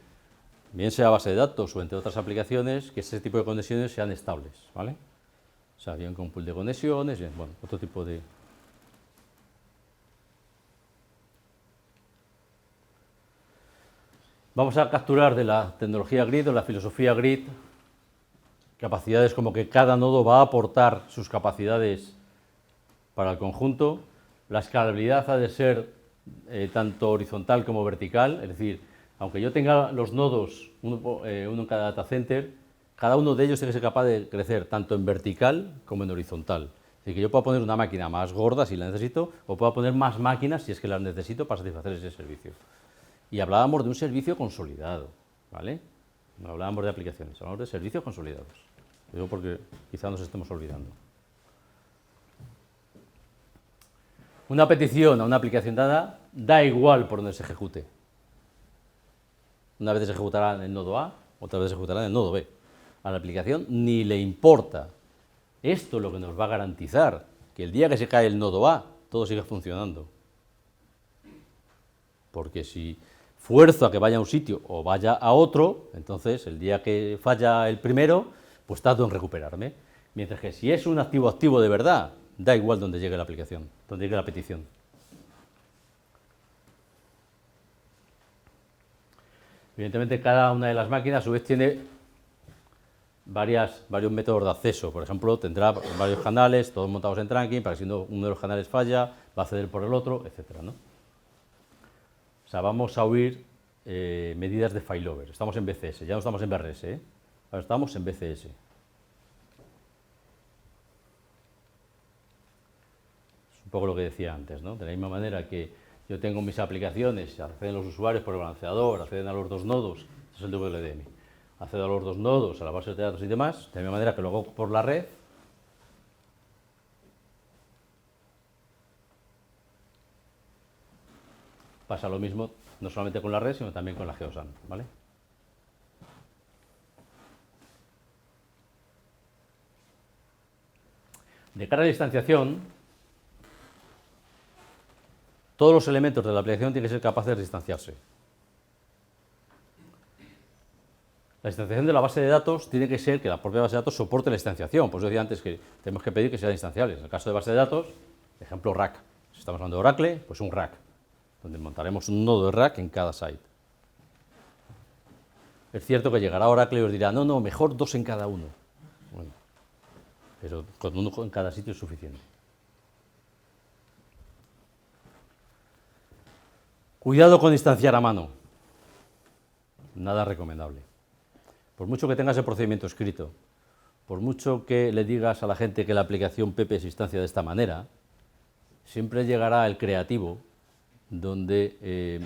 bien sea a base de datos o entre otras aplicaciones, que ese tipo de conexiones sean estables, ¿vale? O sea, bien con pool de conexiones, bien, bueno, otro tipo de... Vamos a capturar de la tecnología grid o la filosofía grid capacidades como que cada nodo va a aportar sus capacidades para el conjunto. La escalabilidad ha de ser tanto horizontal como vertical, es decir, aunque yo tenga los nodos, uno en cada data center, cada uno de ellos tiene que ser capaz de crecer tanto en vertical como en horizontal. Es decir, que yo puedo poner una máquina más gorda si la necesito, o puedo poner más máquinas si es que las necesito para satisfacer ese servicio. Y hablábamos de un servicio consolidado, ¿vale? No hablábamos de aplicaciones, hablábamos de servicios consolidados. Lo digo porque quizá nos estemos olvidando. Una petición a una aplicación dada da igual por donde se ejecute. Una vez se ejecutará en el nodo A, otra vez se ejecutará en el nodo B. A la aplicación ni le importa. Esto es lo que nos va a garantizar que el día que se cae el nodo A, todo siga funcionando. Porque si fuerzo a que vaya a un sitio o vaya a otro, entonces el día que falla el primero, pues tardo en recuperarme. Mientras que si es un activo de verdad, da igual donde llegue la aplicación, donde llegue la petición. Evidentemente, cada una de las máquinas, a su vez, tiene varios métodos de acceso. Por ejemplo, tendrá varios canales, todos montados en trunking, para que si uno de los canales falla, va a acceder por el otro, etcétera, ¿no? O sea, vamos a huir medidas de failover. Estamos en BCS, ya no estamos en BRS, ¿eh? Ahora estamos en BCS. Es un poco lo que decía antes, ¿no? De la misma manera que yo tengo mis aplicaciones, acceden los usuarios por el balanceador, acceden a los dos nodos, este es el WLDM, accedo a los dos nodos, a la base de datos y demás, de la misma manera que lo hago por la red, pasa lo mismo no solamente con la red, sino también con la GeoSAN, ¿vale? De cara a la distanciación, todos los elementos de la aplicación tienen que ser capaces de distanciarse. La instanciación de la base de datos tiene que ser que la propia base de datos soporte la instanciación. Por eso decía antes que tenemos que pedir que sean instanciables. En el caso de base de datos, ejemplo RAC. Si estamos hablando de Oracle, pues un RAC, donde montaremos un nodo de RAC en cada site. Es cierto que llegará Oracle y os dirá, no, mejor 2 en cada uno. Bueno, pero con 1 en cada sitio es suficiente. Cuidado con instanciar a mano. Nada recomendable. Por mucho que tengas el procedimiento escrito, por mucho que le digas a la gente que la aplicación Pepe se instancia de esta manera, siempre llegará el creativo, donde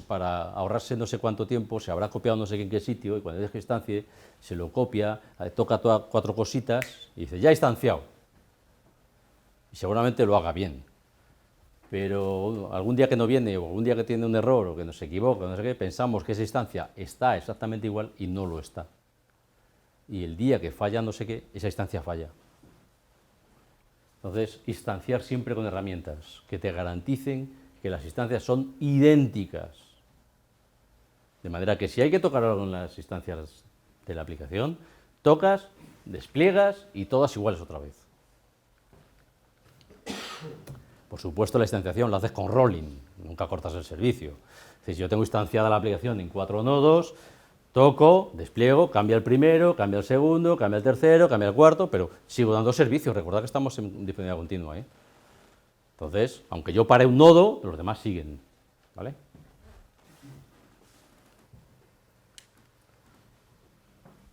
para ahorrarse no sé cuánto tiempo se habrá copiado no sé en qué sitio y cuando deje que instancie se lo copia, toca 4 cositas y dice, ya instanciado. Y seguramente lo haga bien. Pero algún día que no viene o algún día que tiene un error o que nos equivoca, no sé qué, pensamos que esa instancia está exactamente igual y no lo está. Y el día que falla no sé qué, esa instancia falla. Entonces, instanciar siempre con herramientas que te garanticen que las instancias son idénticas. De manera que si hay que tocar algo en las instancias de la aplicación, tocas, despliegas y todas iguales otra vez. Por supuesto, la instanciación la haces con rolling, nunca cortas el servicio. Es decir, si yo tengo instanciada la aplicación en 4 nodos, toco, despliego, cambia el primero, cambia el segundo, cambia el tercero, cambia el cuarto, pero sigo dando servicio. Recordad que estamos en disponibilidad continua, ¿eh? Entonces, aunque yo pare un nodo, los demás siguen, ¿vale?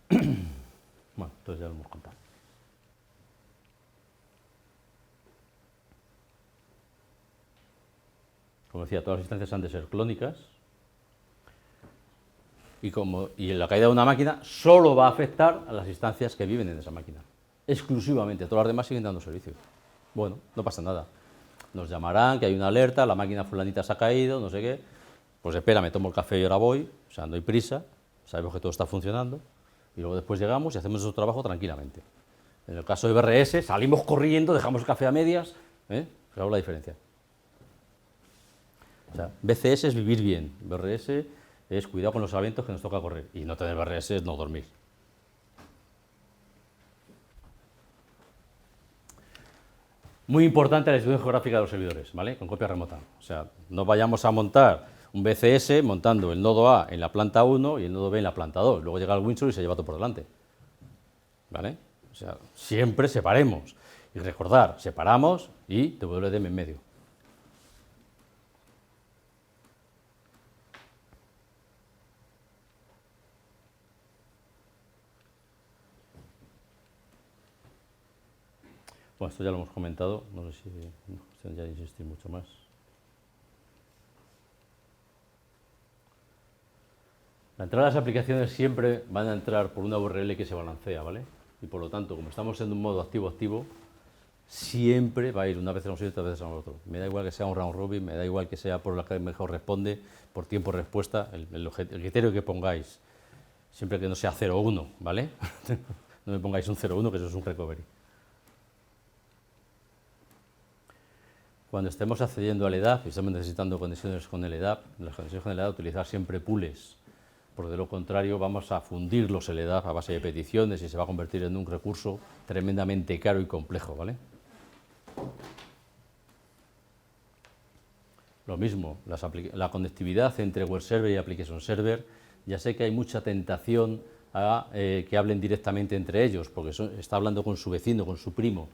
Bueno, entonces ya lo hemos contado. Como decía, todas las instancias han de ser clónicas y la caída de una máquina solo va a afectar a las instancias que viven en esa máquina, exclusivamente, todas las demás siguen dando servicio. Bueno, no pasa nada. Nos llamarán, que hay una alerta, la máquina fulanita se ha caído, no sé qué. Pues espera, me tomo el café y ahora voy, o sea, no hay prisa, sabemos que todo está funcionando, y luego después llegamos y hacemos nuestro trabajo tranquilamente. En el caso de BRS, salimos corriendo, dejamos el café a medias, fijaos la diferencia. O sea, BCS es vivir bien, BRS es cuidado con los eventos que nos toca correr, y no tener BRS es no dormir. Muy importante la distribución geográfica de los servidores, ¿vale? Con copia remota. O sea, no vayamos a montar un BCS montando el nodo A en la planta 1 y el nodo B en la planta 2. Luego llega el Windsor y se lleva todo por delante. ¿Vale? O sea, siempre separemos. Y recordar, separamos y WDM en medio. Bueno, esto ya lo hemos comentado, no sé si es cuestión ya de insistir mucho más. La entrada de las aplicaciones siempre van a entrar por una URL que se balancea, ¿vale? Y por lo tanto, como estamos en un modo activo-activo, siempre va a ir una vez a un sitio y otra vez a otro. Me da igual que sea un round robin, me da igual que sea por la que mejor responde, por tiempo de respuesta, el criterio que pongáis, siempre que no sea 0-1, ¿vale? No me pongáis un 0-1, que eso es un recovery. Cuando estemos accediendo al EDAP y estamos necesitando conexiones con el EDAP, las conexiones con el EDAP utilizar siempre pools, porque de lo contrario vamos a fundirlos el EDAP a base de peticiones y se va a convertir en un recurso tremendamente caro y complejo, ¿vale? Lo mismo, la conectividad entre web server y application server, ya sé que hay mucha tentación a que hablen directamente entre ellos, porque está hablando con su vecino, con su primo.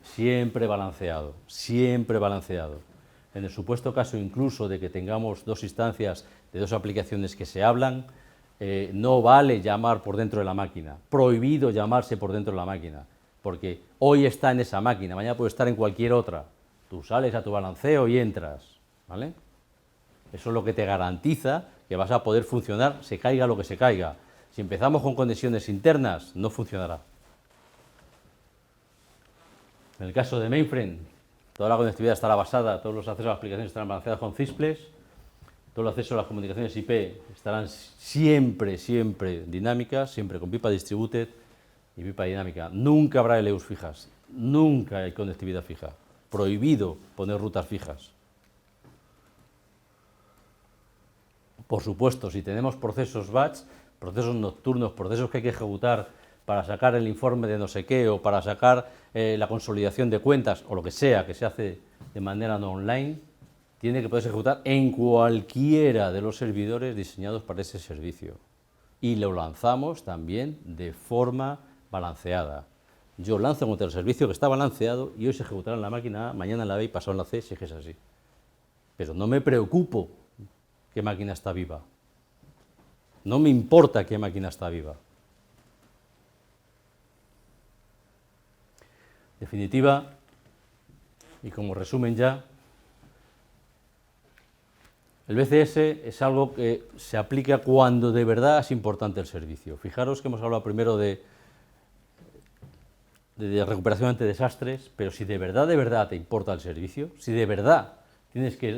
Siempre balanceado, siempre balanceado. En el supuesto caso incluso de que tengamos 2 instancias de 2 aplicaciones que se hablan, no vale llamar por dentro de la máquina, prohibido llamarse por dentro de la máquina, porque hoy está en esa máquina, mañana puede estar en cualquier otra. Tú sales a tu balanceo y entras, ¿vale? Eso es lo que te garantiza que vas a poder funcionar, se caiga lo que se caiga. Si empezamos con conexiones internas, no funcionará. En el caso de mainframe, toda la conectividad estará basada, todos los accesos a las aplicaciones estarán balanceados con CISPLES, todos los accesos a las comunicaciones IP estarán siempre dinámicas, siempre con pipa distributed y pipa dinámica. Nunca habrá LEUs fijas, nunca hay conectividad fija, prohibido poner rutas fijas. Por supuesto, si tenemos procesos batch, procesos nocturnos, procesos que hay que ejecutar para sacar el informe de no sé qué o para sacar la consolidación de cuentas o lo que sea que se hace de manera no online, tiene que poderse ejecutar en cualquiera de los servidores diseñados para ese servicio. Y lo lanzamos también de forma balanceada. Yo lanzo contra el servicio que está balanceado y hoy se ejecutará en la máquina A, mañana en la B y pasado en la C, si es que es así. Pero no me preocupo qué máquina está viva. No me importa qué máquina está viva. En definitiva, y como resumen ya, el BCS es algo que se aplica cuando de verdad es importante el servicio. Fijaros que hemos hablado primero de recuperación ante desastres, pero si de verdad te importa el servicio, si de verdad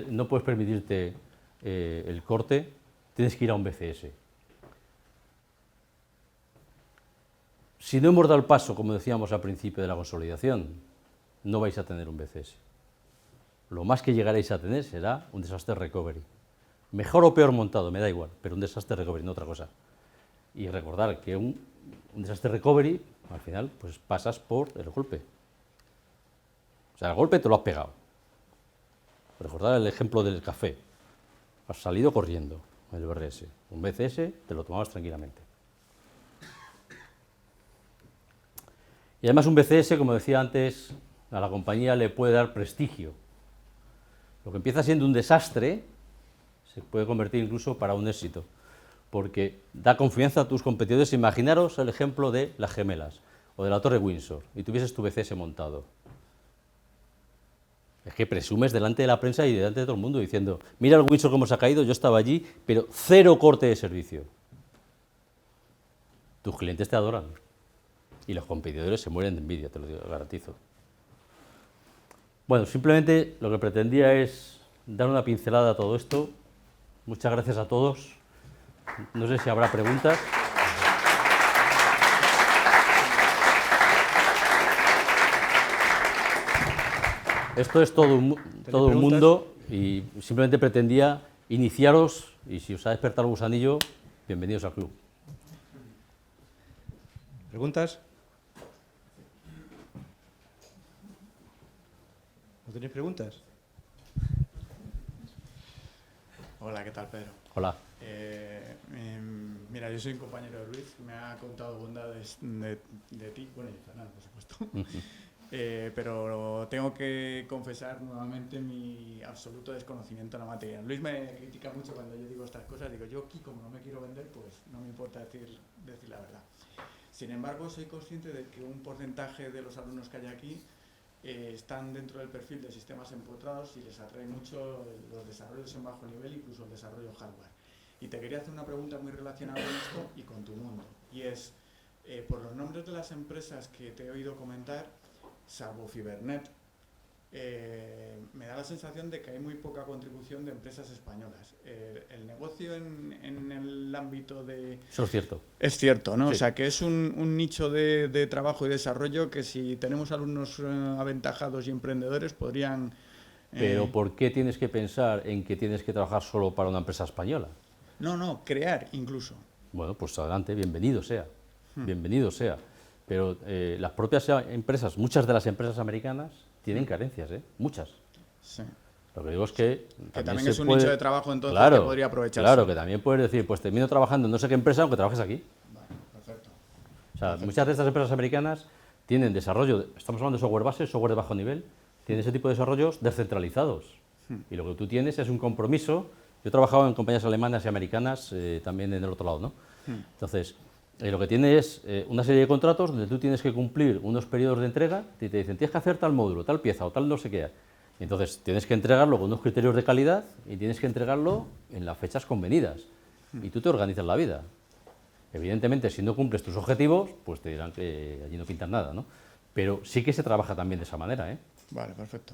no puedes permitirte el corte, tienes que ir a un BCS. Si no hemos dado el paso, como decíamos al principio de la consolidación, no vais a tener un BCS. Lo más que llegaréis a tener será un desastre recovery. Mejor o peor montado, me da igual, pero un desastre recovery, no otra cosa. Y recordar que un desastre recovery, al final, pues pasas por el golpe. O sea, el golpe te lo has pegado. Recordar el ejemplo del café. Has salido corriendo, el BRS. Un BCS te lo tomabas tranquilamente. Y además un BCS, como decía antes, a la compañía le puede dar prestigio. Lo que empieza siendo un desastre se puede convertir incluso para un éxito, porque da confianza a tus competidores. Imaginaros el ejemplo de las gemelas o de la Torre Windsor y tuvieses tu BCS montado. Es que presumes delante de la prensa y delante de todo el mundo diciendo, mira el Windsor cómo se ha caído, yo estaba allí, pero cero corte de servicio. Tus clientes te adoran y los competidores se mueren de envidia, te lo garantizo. Bueno, simplemente lo que pretendía es dar una pincelada a todo esto. Muchas gracias a todos. No sé si habrá preguntas. Esto es todo un mundo y simplemente pretendía iniciaros y si os ha despertado el gusanillo, bienvenidos al club. ¿Preguntas? ¿No tenéis preguntas? Hola, ¿qué tal, Pedro? Hola. Mira, yo soy un compañero de Luis, me ha contado bondades de ti, bueno, y de Fernando, por supuesto. Pero tengo que confesar nuevamente mi absoluto desconocimiento en la materia. Luis me critica mucho cuando yo digo estas cosas, digo, yo aquí como no me quiero vender, pues no me importa decir la verdad. Sin embargo, soy consciente de que un porcentaje de los alumnos que hay aquí están dentro del perfil de sistemas empotrados y les atrae mucho los desarrollos en bajo nivel, incluso el desarrollo hardware. Y te quería hacer una pregunta muy relacionada con esto y con tu mundo. Y es, por los nombres de las empresas que te he oído comentar, salvo Fibernet, me da la sensación de que hay muy poca contribución de empresas españolas. El negocio en el ámbito de... Eso es cierto. Es cierto, ¿no? Sí. O sea, que es un nicho de trabajo y desarrollo que si tenemos alumnos aventajados y emprendedores podrían... Pero ¿por qué tienes que pensar en que tienes que trabajar solo para una empresa española? No, crear incluso. Bueno, pues adelante, bienvenido sea. Bienvenido sea. Pero las propias empresas, muchas de las empresas americanas tienen carencias, muchas. Sí. Lo que digo es que también se es un puede... nicho de trabajo entonces Claro, que podría aprovecharse. Claro, que también puedes decir, pues termino trabajando en no sé qué empresa, aunque trabajes aquí. Vale, perfecto. O sea, muchas de estas empresas americanas tienen desarrollo, estamos hablando de software base, software de bajo nivel, tienen ese tipo de desarrollos descentralizados. Y lo que tú tienes es un compromiso. Yo he trabajado en compañías alemanas y americanas, también en el otro lado, ¿no? Entonces, lo que tiene es una serie de contratos donde tú tienes que cumplir unos periodos de entrega y te dicen, tienes que hacer tal módulo, tal pieza o tal no sé qué. Y entonces tienes que entregarlo con unos criterios de calidad y tienes que entregarlo en las fechas convenidas. Y tú te organizas la vida. Evidentemente, si no cumples tus objetivos, pues te dirán que allí no pintan nada, ¿no? Pero sí que se trabaja también de esa manera, ¿eh? Vale, perfecto.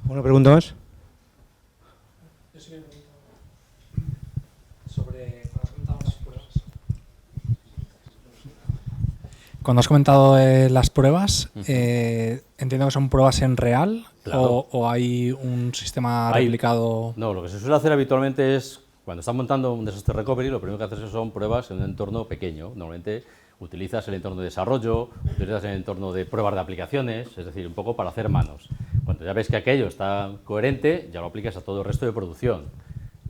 ¿Una pregunta más? Yo sí que he preguntado sobre cuando has comentado las pruebas. Cuando has comentado las pruebas, entiendo que son pruebas en real. Claro. O hay un sistema replicado. No, lo que se suele hacer habitualmente es cuando estás montando un desastre recovery, lo primero que haces son pruebas en un entorno pequeño. Normalmente utilizas el entorno de desarrollo, utilizas el entorno de pruebas de aplicaciones, es decir, un poco para hacer manos. Cuando ya ves que aquello está coherente, ya lo aplicas a todo el resto de producción.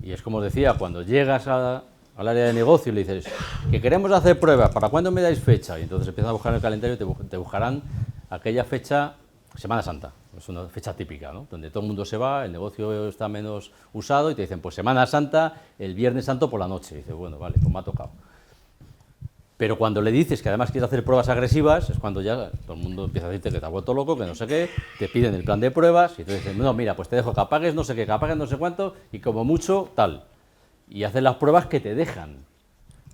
Y es como os decía, cuando llegas al área de negocio y le dices que queremos hacer pruebas, ¿para cuándo me dais fecha? Y entonces empiezan a buscar en el calendario y te buscarán aquella fecha, Semana Santa, es una fecha típica, ¿no? Donde todo el mundo se va, el negocio está menos usado y te dicen, pues Semana Santa, el Viernes Santo por la noche. Y dices, bueno, vale, pues me ha tocado. Pero cuando le dices que además quieres hacer pruebas agresivas, es cuando ya todo el mundo empieza a decirte que te has vuelto loco, que no sé qué, te piden el plan de pruebas y te dicen, no, mira, pues te dejo que apagues no sé qué, que apagues no sé cuánto y como mucho tal. Y haces las pruebas que te dejan.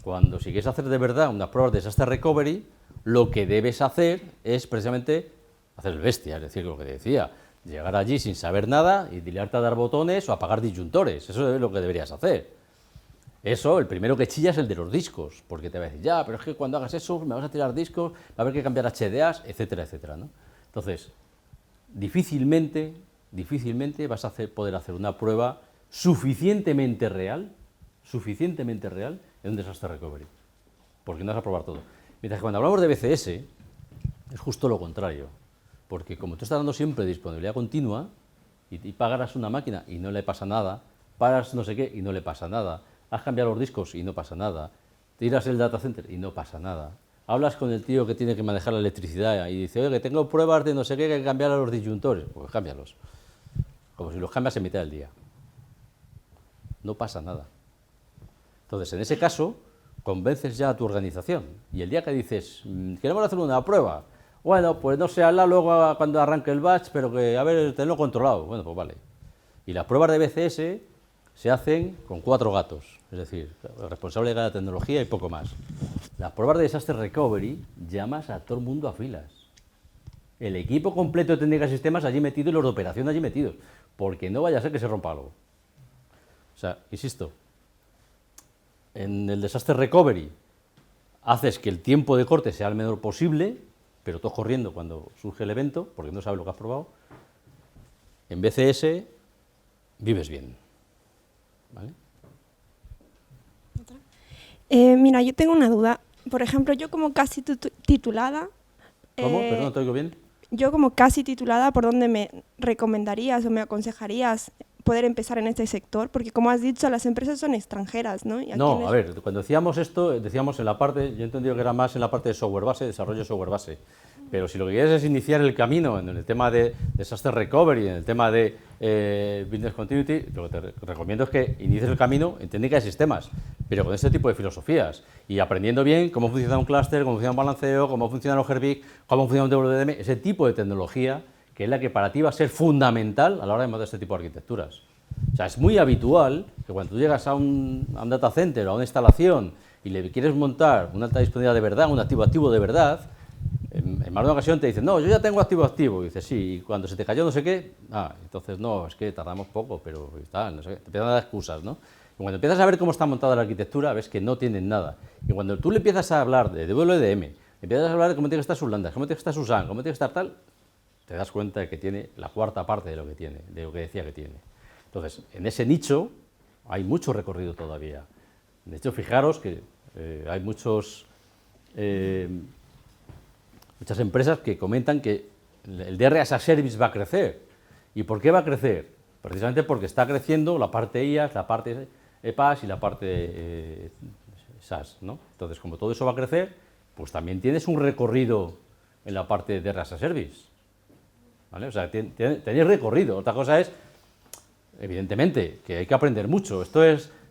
Cuando si quieres hacer de verdad unas pruebas de disaster recovery, lo que debes hacer es precisamente hacer el bestia, es decir, lo que te decía, llegar allí sin saber nada y liarte a dar botones o apagar disyuntores, eso es lo que deberías hacer. Eso, el primero que chilla es el de los discos, porque te va a decir, ya, pero es que cuando hagas eso me vas a tirar discos, va a haber que cambiar HDAs, etcétera, etcétera, ¿no? Entonces, difícilmente vas a poder hacer una prueba suficientemente real en un disaster recovery, porque no vas a probar todo. Mientras que cuando hablamos de BCS, es justo lo contrario, porque como tú estás dando siempre disponibilidad continua, y pagarás una máquina y no le pasa nada, paras no sé qué y no le pasa nada, has cambiado los discos y no pasa nada, tiras el data center y no pasa nada, hablas con el tío que tiene que manejar la electricidad y dice, oye, que tengo pruebas de no sé qué, que hay que cambiar a los disyuntores, pues cámbialos, como si los cambias en mitad del día, no pasa nada. Entonces, en ese caso, convences ya a tu organización y el día que dices, queremos hacer una prueba, bueno, pues no sé, hazla luego cuando arranque el batch, pero que, a ver, tenlo controlado, bueno, pues vale. Y las pruebas de BCS se hacen con 4 gatos, es decir, el responsable de cada tecnología y poco más. Las pruebas de disaster recovery llamas a todo el mundo a filas. El equipo completo de técnica de sistemas allí metido y los de operación allí metidos, porque no vaya a ser que se rompa algo. O sea, insisto, en el disaster recovery haces que el tiempo de corte sea el menor posible, pero todos corriendo cuando surge el evento, porque no sabes lo que has probado. En BCS vives bien. ¿Vale? Mira, yo tengo una duda. Por ejemplo, yo como casi titulada... ¿Cómo? Perdón, no te oigo bien. Yo como casi titulada, ¿por dónde me recomendarías o me aconsejarías poder empezar en este sector? Porque como has dicho, las empresas son extranjeras, ¿no? No, a ver, cuando decíamos esto, decíamos en la parte, yo he entendido que era más en la parte de software base, desarrollo de software base. Pero si lo que quieres es iniciar el camino en el tema de disaster recovery, en el tema de business continuity, lo que te recomiendo es que inicies el camino en técnica de sistemas, pero con este tipo de filosofías y aprendiendo bien cómo funciona un clúster, cómo funciona un balanceo, cómo funciona los Herbig, cómo funciona un WDM, ese tipo de tecnología que es la que para ti va a ser fundamental a la hora de montar este tipo de arquitecturas. O sea, es muy habitual que cuando tú llegas a un data center o a una instalación y le quieres montar una alta disponibilidad de verdad, un activo-activo de verdad, en más de una ocasión te dicen, no, yo ya tengo activo-activo. Y dices, sí, y cuando se te cayó no sé qué, entonces no, es que tardamos poco, pero tal, no sé qué. Te empiezan a dar excusas, ¿no? Y cuando empiezas a ver cómo está montada la arquitectura, ves que no tienen nada. Y cuando tú le empiezas a hablar de WDM, empiezas a hablar de cómo tiene que estar sus lambdas, cómo tiene que estar su SAN, cómo tiene que estar tal, te das cuenta de que tiene la cuarta parte de lo que tiene, de lo que decía que tiene. Entonces, en ese nicho hay mucho recorrido todavía. De hecho, fijaros que hay muchas empresas que comentan que el DR as a Service va a crecer. ¿Y por qué va a crecer? Precisamente porque está creciendo la parte IaaS, la parte EPAS y la parte SaaS, ¿no? Entonces, como todo eso va a crecer, pues también tienes un recorrido en la parte de DR as a Service. ¿Vale? O sea, tenéis recorrido. Otra cosa es, evidentemente, que hay que aprender mucho.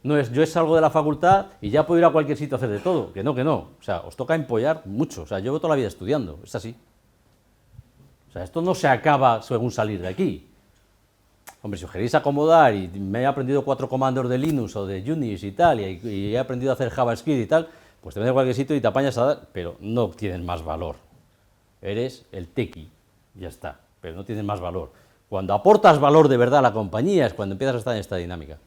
No es yo salgo de la facultad y ya puedo ir a cualquier sitio a hacer de todo. Que no. O sea, os toca empollar mucho. O sea, yo llevo toda la vida estudiando. Es así. O sea, esto no se acaba según salir de aquí. Hombre, si os queréis acomodar y me he aprendido 4 comandos de Linux o de Unix y tal, y he aprendido a hacer JavaScript y tal, pues te vas a cualquier sitio y te apañas a dar, pero no tienes más valor. Eres el tequi, ya está, pero no tienes más valor. Cuando aportas valor de verdad a la compañía es cuando empiezas a estar en esta dinámica.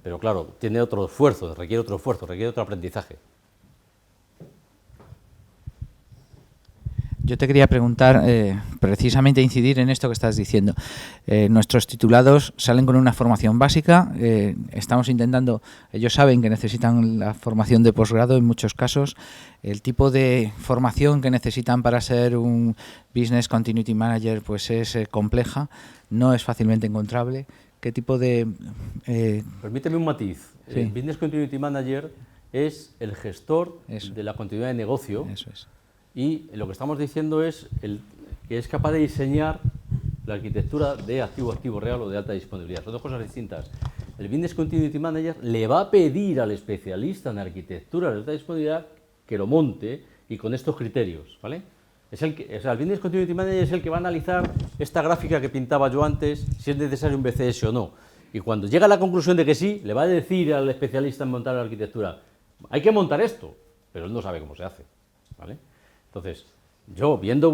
Pero claro, tiene otro esfuerzo, requiere otro aprendizaje. Yo te quería preguntar, precisamente incidir en esto que estás diciendo. Nuestros titulados salen con una formación básica, estamos intentando, ellos saben que necesitan la formación de posgrado en muchos casos, el tipo de formación que necesitan para ser un Business Continuity Manager pues es compleja, no es fácilmente encontrable. ¿Qué tipo de...? Permíteme un matiz. Sí. El Business Continuity Manager es el gestor Eso. de la continuidad de negocio. Eso es. Y lo que estamos diciendo es que es capaz de diseñar la arquitectura de activo real o de alta disponibilidad. Son dos cosas distintas. El Business Continuity Manager le va a pedir al especialista en arquitectura de alta disponibilidad que lo monte y con estos criterios, ¿vale? El Business Continuity Manager es el que va a analizar esta gráfica que pintaba yo antes, si es necesario un BCS o no. Y cuando llega a la conclusión de que sí, le va a decir al especialista en montar la arquitectura, hay que montar esto, pero él no sabe cómo se hace, ¿vale? Entonces, yo viendo a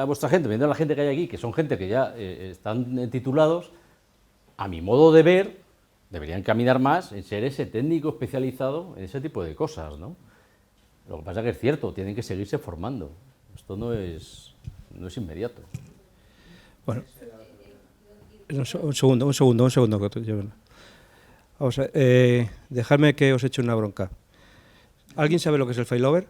vuestra gente, viendo a la gente que hay aquí, que son gente que ya están titulados, a mi modo de ver, deberían caminar más en ser ese técnico especializado en ese tipo de cosas, ¿no? Lo que pasa es que es cierto, tienen que seguirse formando. Esto no es inmediato. Bueno, un segundo. Vamos a dejadme que os eche una bronca. ¿Alguien sabe lo que es el failover?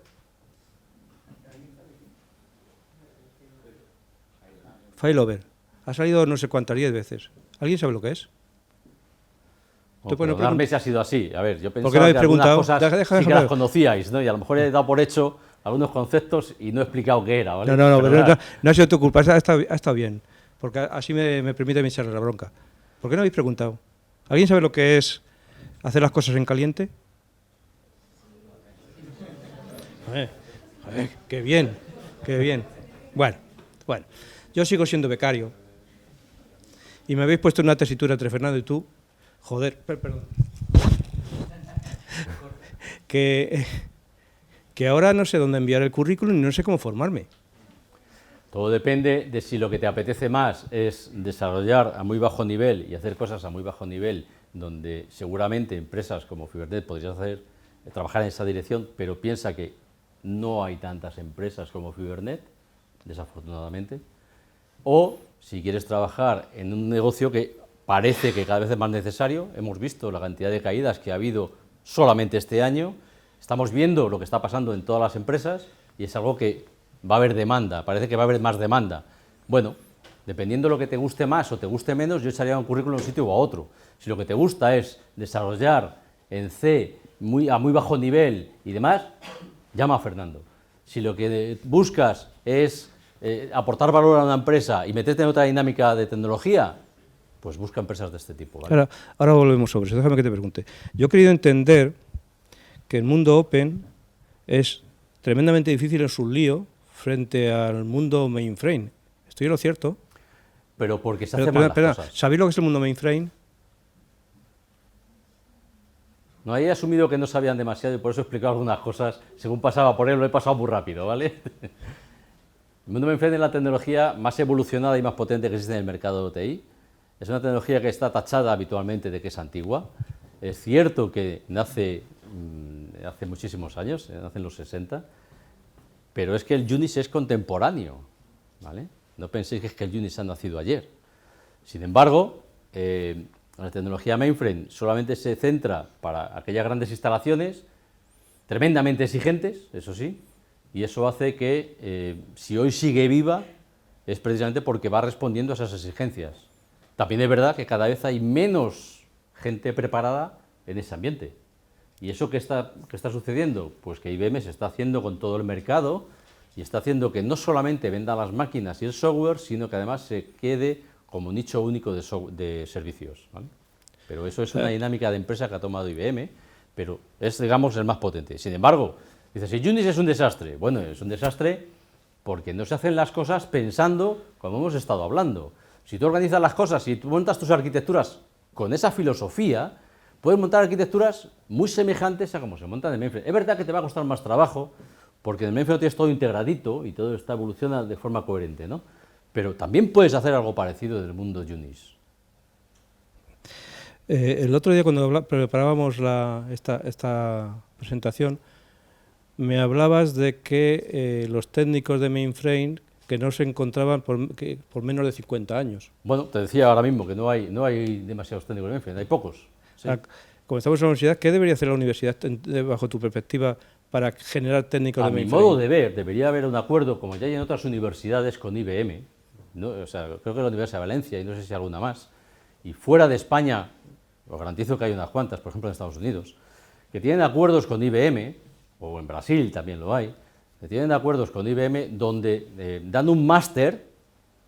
Failover. Ha salido no sé cuántas, 10 veces. ¿Alguien sabe lo que es? Perdonadme si ha sido así. A ver, yo ¿Por qué no pensaba habéis que algunas preguntado? cosas Déjame sí que las hablar. conocíais, ¿no? Y a lo mejor he dado por hecho algunos conceptos y no he explicado qué era, ¿vale? No, pero Perdonad. no ha sido tu culpa, ha estado bien. Porque así me permite echarle la bronca. ¿Por qué no habéis preguntado? ¿Alguien sabe lo que es hacer las cosas en caliente? Qué bien, qué bien. Bueno, yo sigo siendo becario. Y me habéis puesto una tesitura entre Fernando y tú. Joder, perdón. Que ahora no sé dónde enviar el currículum y no sé cómo formarme. Todo depende de si lo que te apetece más es desarrollar a muy bajo nivel y hacer cosas a muy bajo nivel, donde seguramente empresas como Fibernet podrías trabajar en esa dirección, pero piensa que no hay tantas empresas como Fibernet, desafortunadamente. O si quieres trabajar en un negocio que parece que cada vez es más necesario, hemos visto la cantidad de caídas que ha habido solamente este año, estamos viendo lo que está pasando en todas las empresas y es algo que va a haber demanda, parece que va a haber más demanda. Bueno, dependiendo de lo que te guste más o te guste menos, yo echaría un currículum a un sitio o a otro. Si lo que te gusta es desarrollar en C a muy bajo nivel y demás, llama a Fernando. Si lo que buscas es aportar valor a una empresa y meterte en otra dinámica de tecnología, pues busca empresas de este tipo, ¿vale? Ahora volvemos sobre eso, déjame que te pregunte. Yo he querido entender que el mundo open es tremendamente difícil en su lío frente al mundo mainframe. ¿Estoy en lo cierto? Pero porque se hacen mal las cosas. ¿Sabéis lo que es el mundo mainframe? No, ahí he asumido que no sabían demasiado y por eso he explicado algunas cosas. Según pasaba por él, lo he pasado muy rápido, ¿vale? El mundo mainframe es la tecnología más evolucionada y más potente que existe en el mercado de TI. Es una tecnología que está tachada habitualmente de que es antigua. Es cierto que nace hace muchísimos años, nace en los 60, pero es que el Unix es contemporáneo, ¿vale? No penséis que es que el Unix ha nacido ayer. Sin embargo, la tecnología mainframe solamente se centra para aquellas grandes instalaciones, tremendamente exigentes, eso sí, y eso hace que si hoy sigue viva es precisamente porque va respondiendo a esas exigencias. También es verdad que cada vez hay menos gente preparada en ese ambiente. ¿Y eso qué está sucediendo? Pues que IBM se está haciendo con todo el mercado y está haciendo que no solamente venda las máquinas y el software, sino que además se quede como nicho único de servicios, ¿vale? Pero eso es una dinámica de empresa que ha tomado IBM, pero es, digamos, el más potente. Sin embargo, dices, si Unix es un desastre, bueno, es un desastre porque no se hacen las cosas pensando como hemos estado hablando. Si tú organizas las cosas, si tú montas tus arquitecturas con esa filosofía, puedes montar arquitecturas muy semejantes a como se montan en mainframe. Es verdad que te va a costar más trabajo, porque en el mainframe tienes todo integradito y todo está evoluciona de forma coherente, ¿no? Pero también puedes hacer algo parecido en el mundo Unix. El otro día cuando preparábamos esta presentación, me hablabas de que los técnicos de mainframe que no se encontraban por menos de 50 años. Bueno, te decía ahora mismo que no hay demasiados técnicos de mainframe, hay pocos. Sí. Como estamos en la universidad, ¿qué debería hacer la universidad bajo tu perspectiva para generar técnicos de mainframe? A mi modo de ver, debería haber un acuerdo, como ya hay en otras universidades, con IBM, ¿no? O sea, creo que la Universidad de Valencia y no sé si alguna más, y fuera de España, os garantizo que hay unas cuantas, por ejemplo en Estados Unidos, que tienen acuerdos con IBM, o en Brasil también lo hay, que tienen acuerdos con IBM donde dan un máster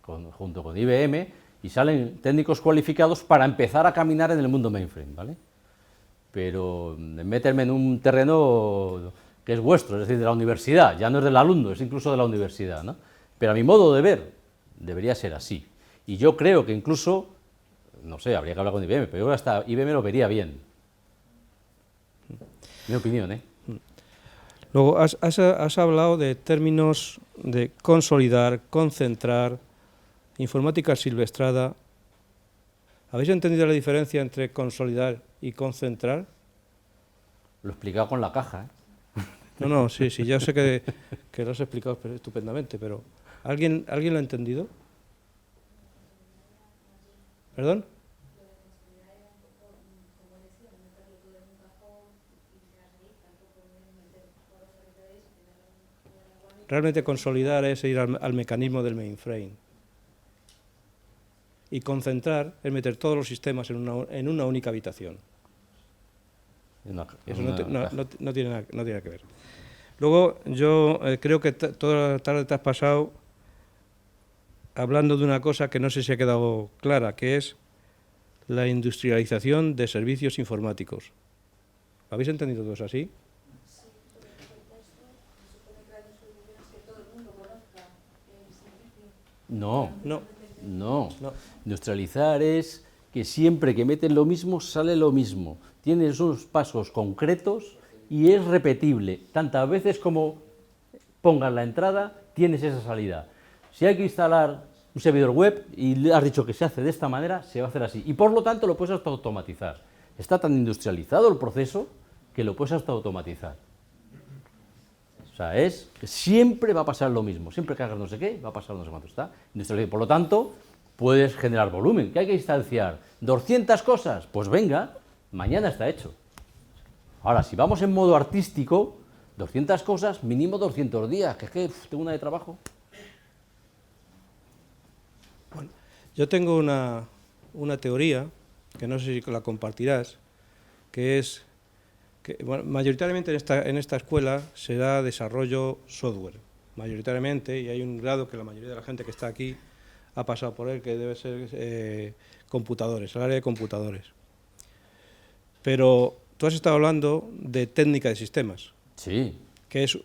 junto con IBM y salen técnicos cualificados para empezar a caminar en el mundo mainframe, ¿vale? Pero meterme en un terreno que es vuestro, es decir, de la universidad, ya no es del alumno, es incluso de la universidad, ¿no? Pero a mi modo de ver, debería ser así. Y yo creo que incluso, no sé, habría que hablar con IBM, pero yo creo que hasta IBM lo vería bien. Mi opinión, ¿eh? Luego, has hablado de términos de consolidar, concentrar, informática silvestrada. ¿Habéis entendido la diferencia entre consolidar y concentrar? Lo he explicado con la caja, ¿eh? No, sí, yo sé que lo has explicado estupendamente, pero ¿alguien lo ha entendido? ¿Perdón? Realmente consolidar es ir al mecanismo del mainframe. Y concentrar es meter todos los sistemas en una única habitación. Eso no tiene nada que ver. Luego, yo creo que toda la tarde te has pasado hablando de una cosa que no sé si ha quedado clara, que es la industrialización de servicios informáticos. ¿Lo habéis entendido todos así? No. No. Industrializar es que siempre que metes lo mismo, sale lo mismo. Tienes unos pasos concretos y es repetible. Tantas veces como pongas la entrada, tienes esa salida. Si hay que instalar un servidor web y le has dicho que se hace de esta manera, se va a hacer así. Y por lo tanto lo puedes hasta automatizar. Está tan industrializado el proceso que lo puedes hasta automatizar. O sea, es que siempre va a pasar lo mismo. Siempre que hagas no sé qué, va a pasar no sé cuánto está. Por lo tanto, puedes generar volumen. ¿Qué hay que instanciar? ¿200 cosas? Pues venga, mañana está hecho. Ahora, si vamos en modo artístico, 200 cosas, mínimo 200 días, que es que tengo una de trabajo. Bueno, yo tengo una teoría, que no sé si la compartirás, que es que bueno, mayoritariamente en esta escuela se da desarrollo software, mayoritariamente, y hay un grado que la mayoría de la gente que está aquí ha pasado por él, que debe ser computadores, el área de computadores. Pero tú has estado hablando de técnica de sistemas. Sí. Que es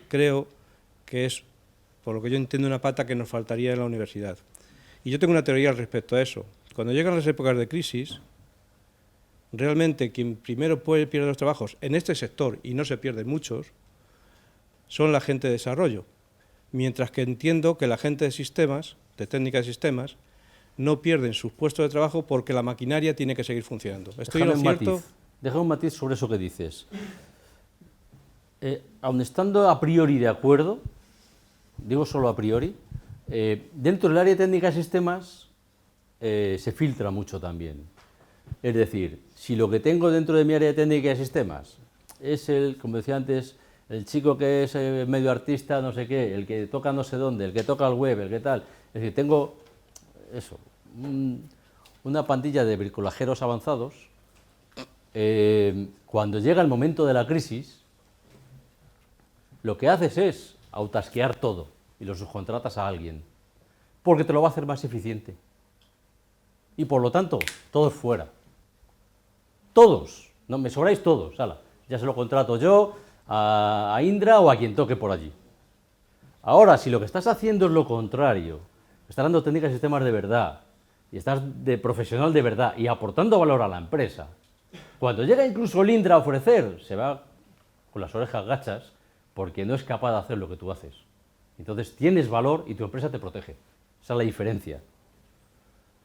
creo que es, por lo que yo entiendo, una pata que nos faltaría en la universidad. Y yo tengo una teoría al respecto a eso. Cuando llegan las épocas de crisis, realmente quien primero pierde los trabajos en este sector, y no se pierden muchos, son la gente de desarrollo. Mientras que entiendo que la gente de sistemas, de técnica de sistemas, no pierden sus puestos de trabajo porque la maquinaria tiene que seguir funcionando. ¿Estoy en lo cierto? Déjame un matiz sobre eso que dices. Aun estando a priori de acuerdo, digo solo a priori, dentro del área de técnica de sistemas se filtra mucho también. Es decir, si lo que tengo dentro de mi área de técnica de sistemas es como decía antes, el chico que es medio artista, no sé qué, el que toca no sé dónde, el que toca el web, el que tal, es decir, tengo eso, una pandilla de bricolajeros avanzados, cuando llega el momento de la crisis, lo que haces es autasquear todo y lo subcontratas a alguien, porque te lo va a hacer más eficiente. Y por lo tanto, todos fuera. Todos. No, me sobráis todos. Ala, ya se lo contrato yo a Indra o a quien toque por allí. Ahora, si lo que estás haciendo es lo contrario, estás dando técnicas y sistemas de verdad, y estás de profesional de verdad y aportando valor a la empresa, cuando llega incluso el Indra a ofrecer, se va con las orejas gachas porque no es capaz de hacer lo que tú haces. Entonces tienes valor y tu empresa te protege. Esa es la diferencia.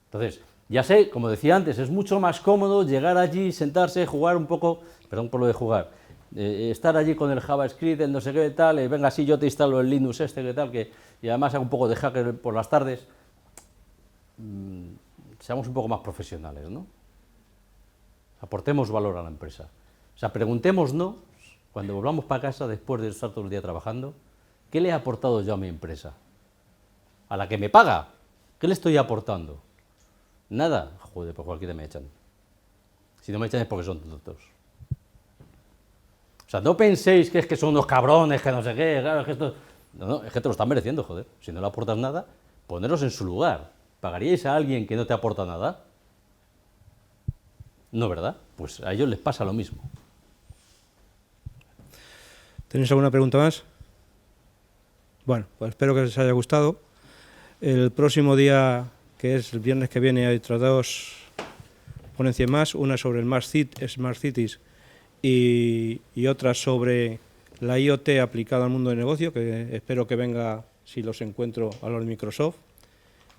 Entonces, ya sé, como decía antes, es mucho más cómodo llegar allí, sentarse, jugar un poco, perdón por lo de jugar, estar allí con el JavaScript, el no sé qué tal, venga, sí, yo te instalo el Linux que tal, y además hago un poco de hacker por las tardes. Seamos un poco más profesionales, ¿no? Aportemos valor a la empresa. O sea, preguntémonos, cuando volvamos para casa después de estar todo el día trabajando, ¿qué le he aportado yo a mi empresa? ¿A la que me paga? ¿Qué le estoy aportando? Nada. Joder, pues cualquiera me echan. Si no me echan es porque son tontos. O sea, no penséis que es que son unos cabrones, que no sé qué, claro, es que esto... No, es que te lo están mereciendo, joder. Si no le aportas nada, poneros en su lugar. ¿Pagaríais a alguien que no te aporta nada? No, ¿verdad? Pues a ellos les pasa lo mismo. ¿Tenéis alguna pregunta más? Bueno, pues espero que os haya gustado. El próximo día, que es el viernes que viene, hay otras 2 ponencias más, una sobre el Smart Cities y otra sobre la IoT aplicada al mundo del negocio, que espero que venga, si los encuentro, a los de Microsoft.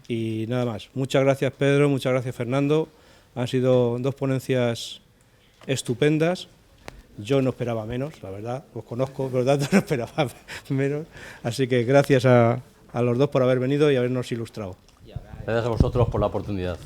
Y nada más. Muchas gracias, Pedro, muchas gracias, Fernando. Han sido 2 ponencias estupendas. Yo no esperaba menos, la verdad. Os conozco, por lo tanto no esperaba menos. Así que gracias a los 2 por haber venido y habernos ilustrado. Gracias a vosotros por la oportunidad.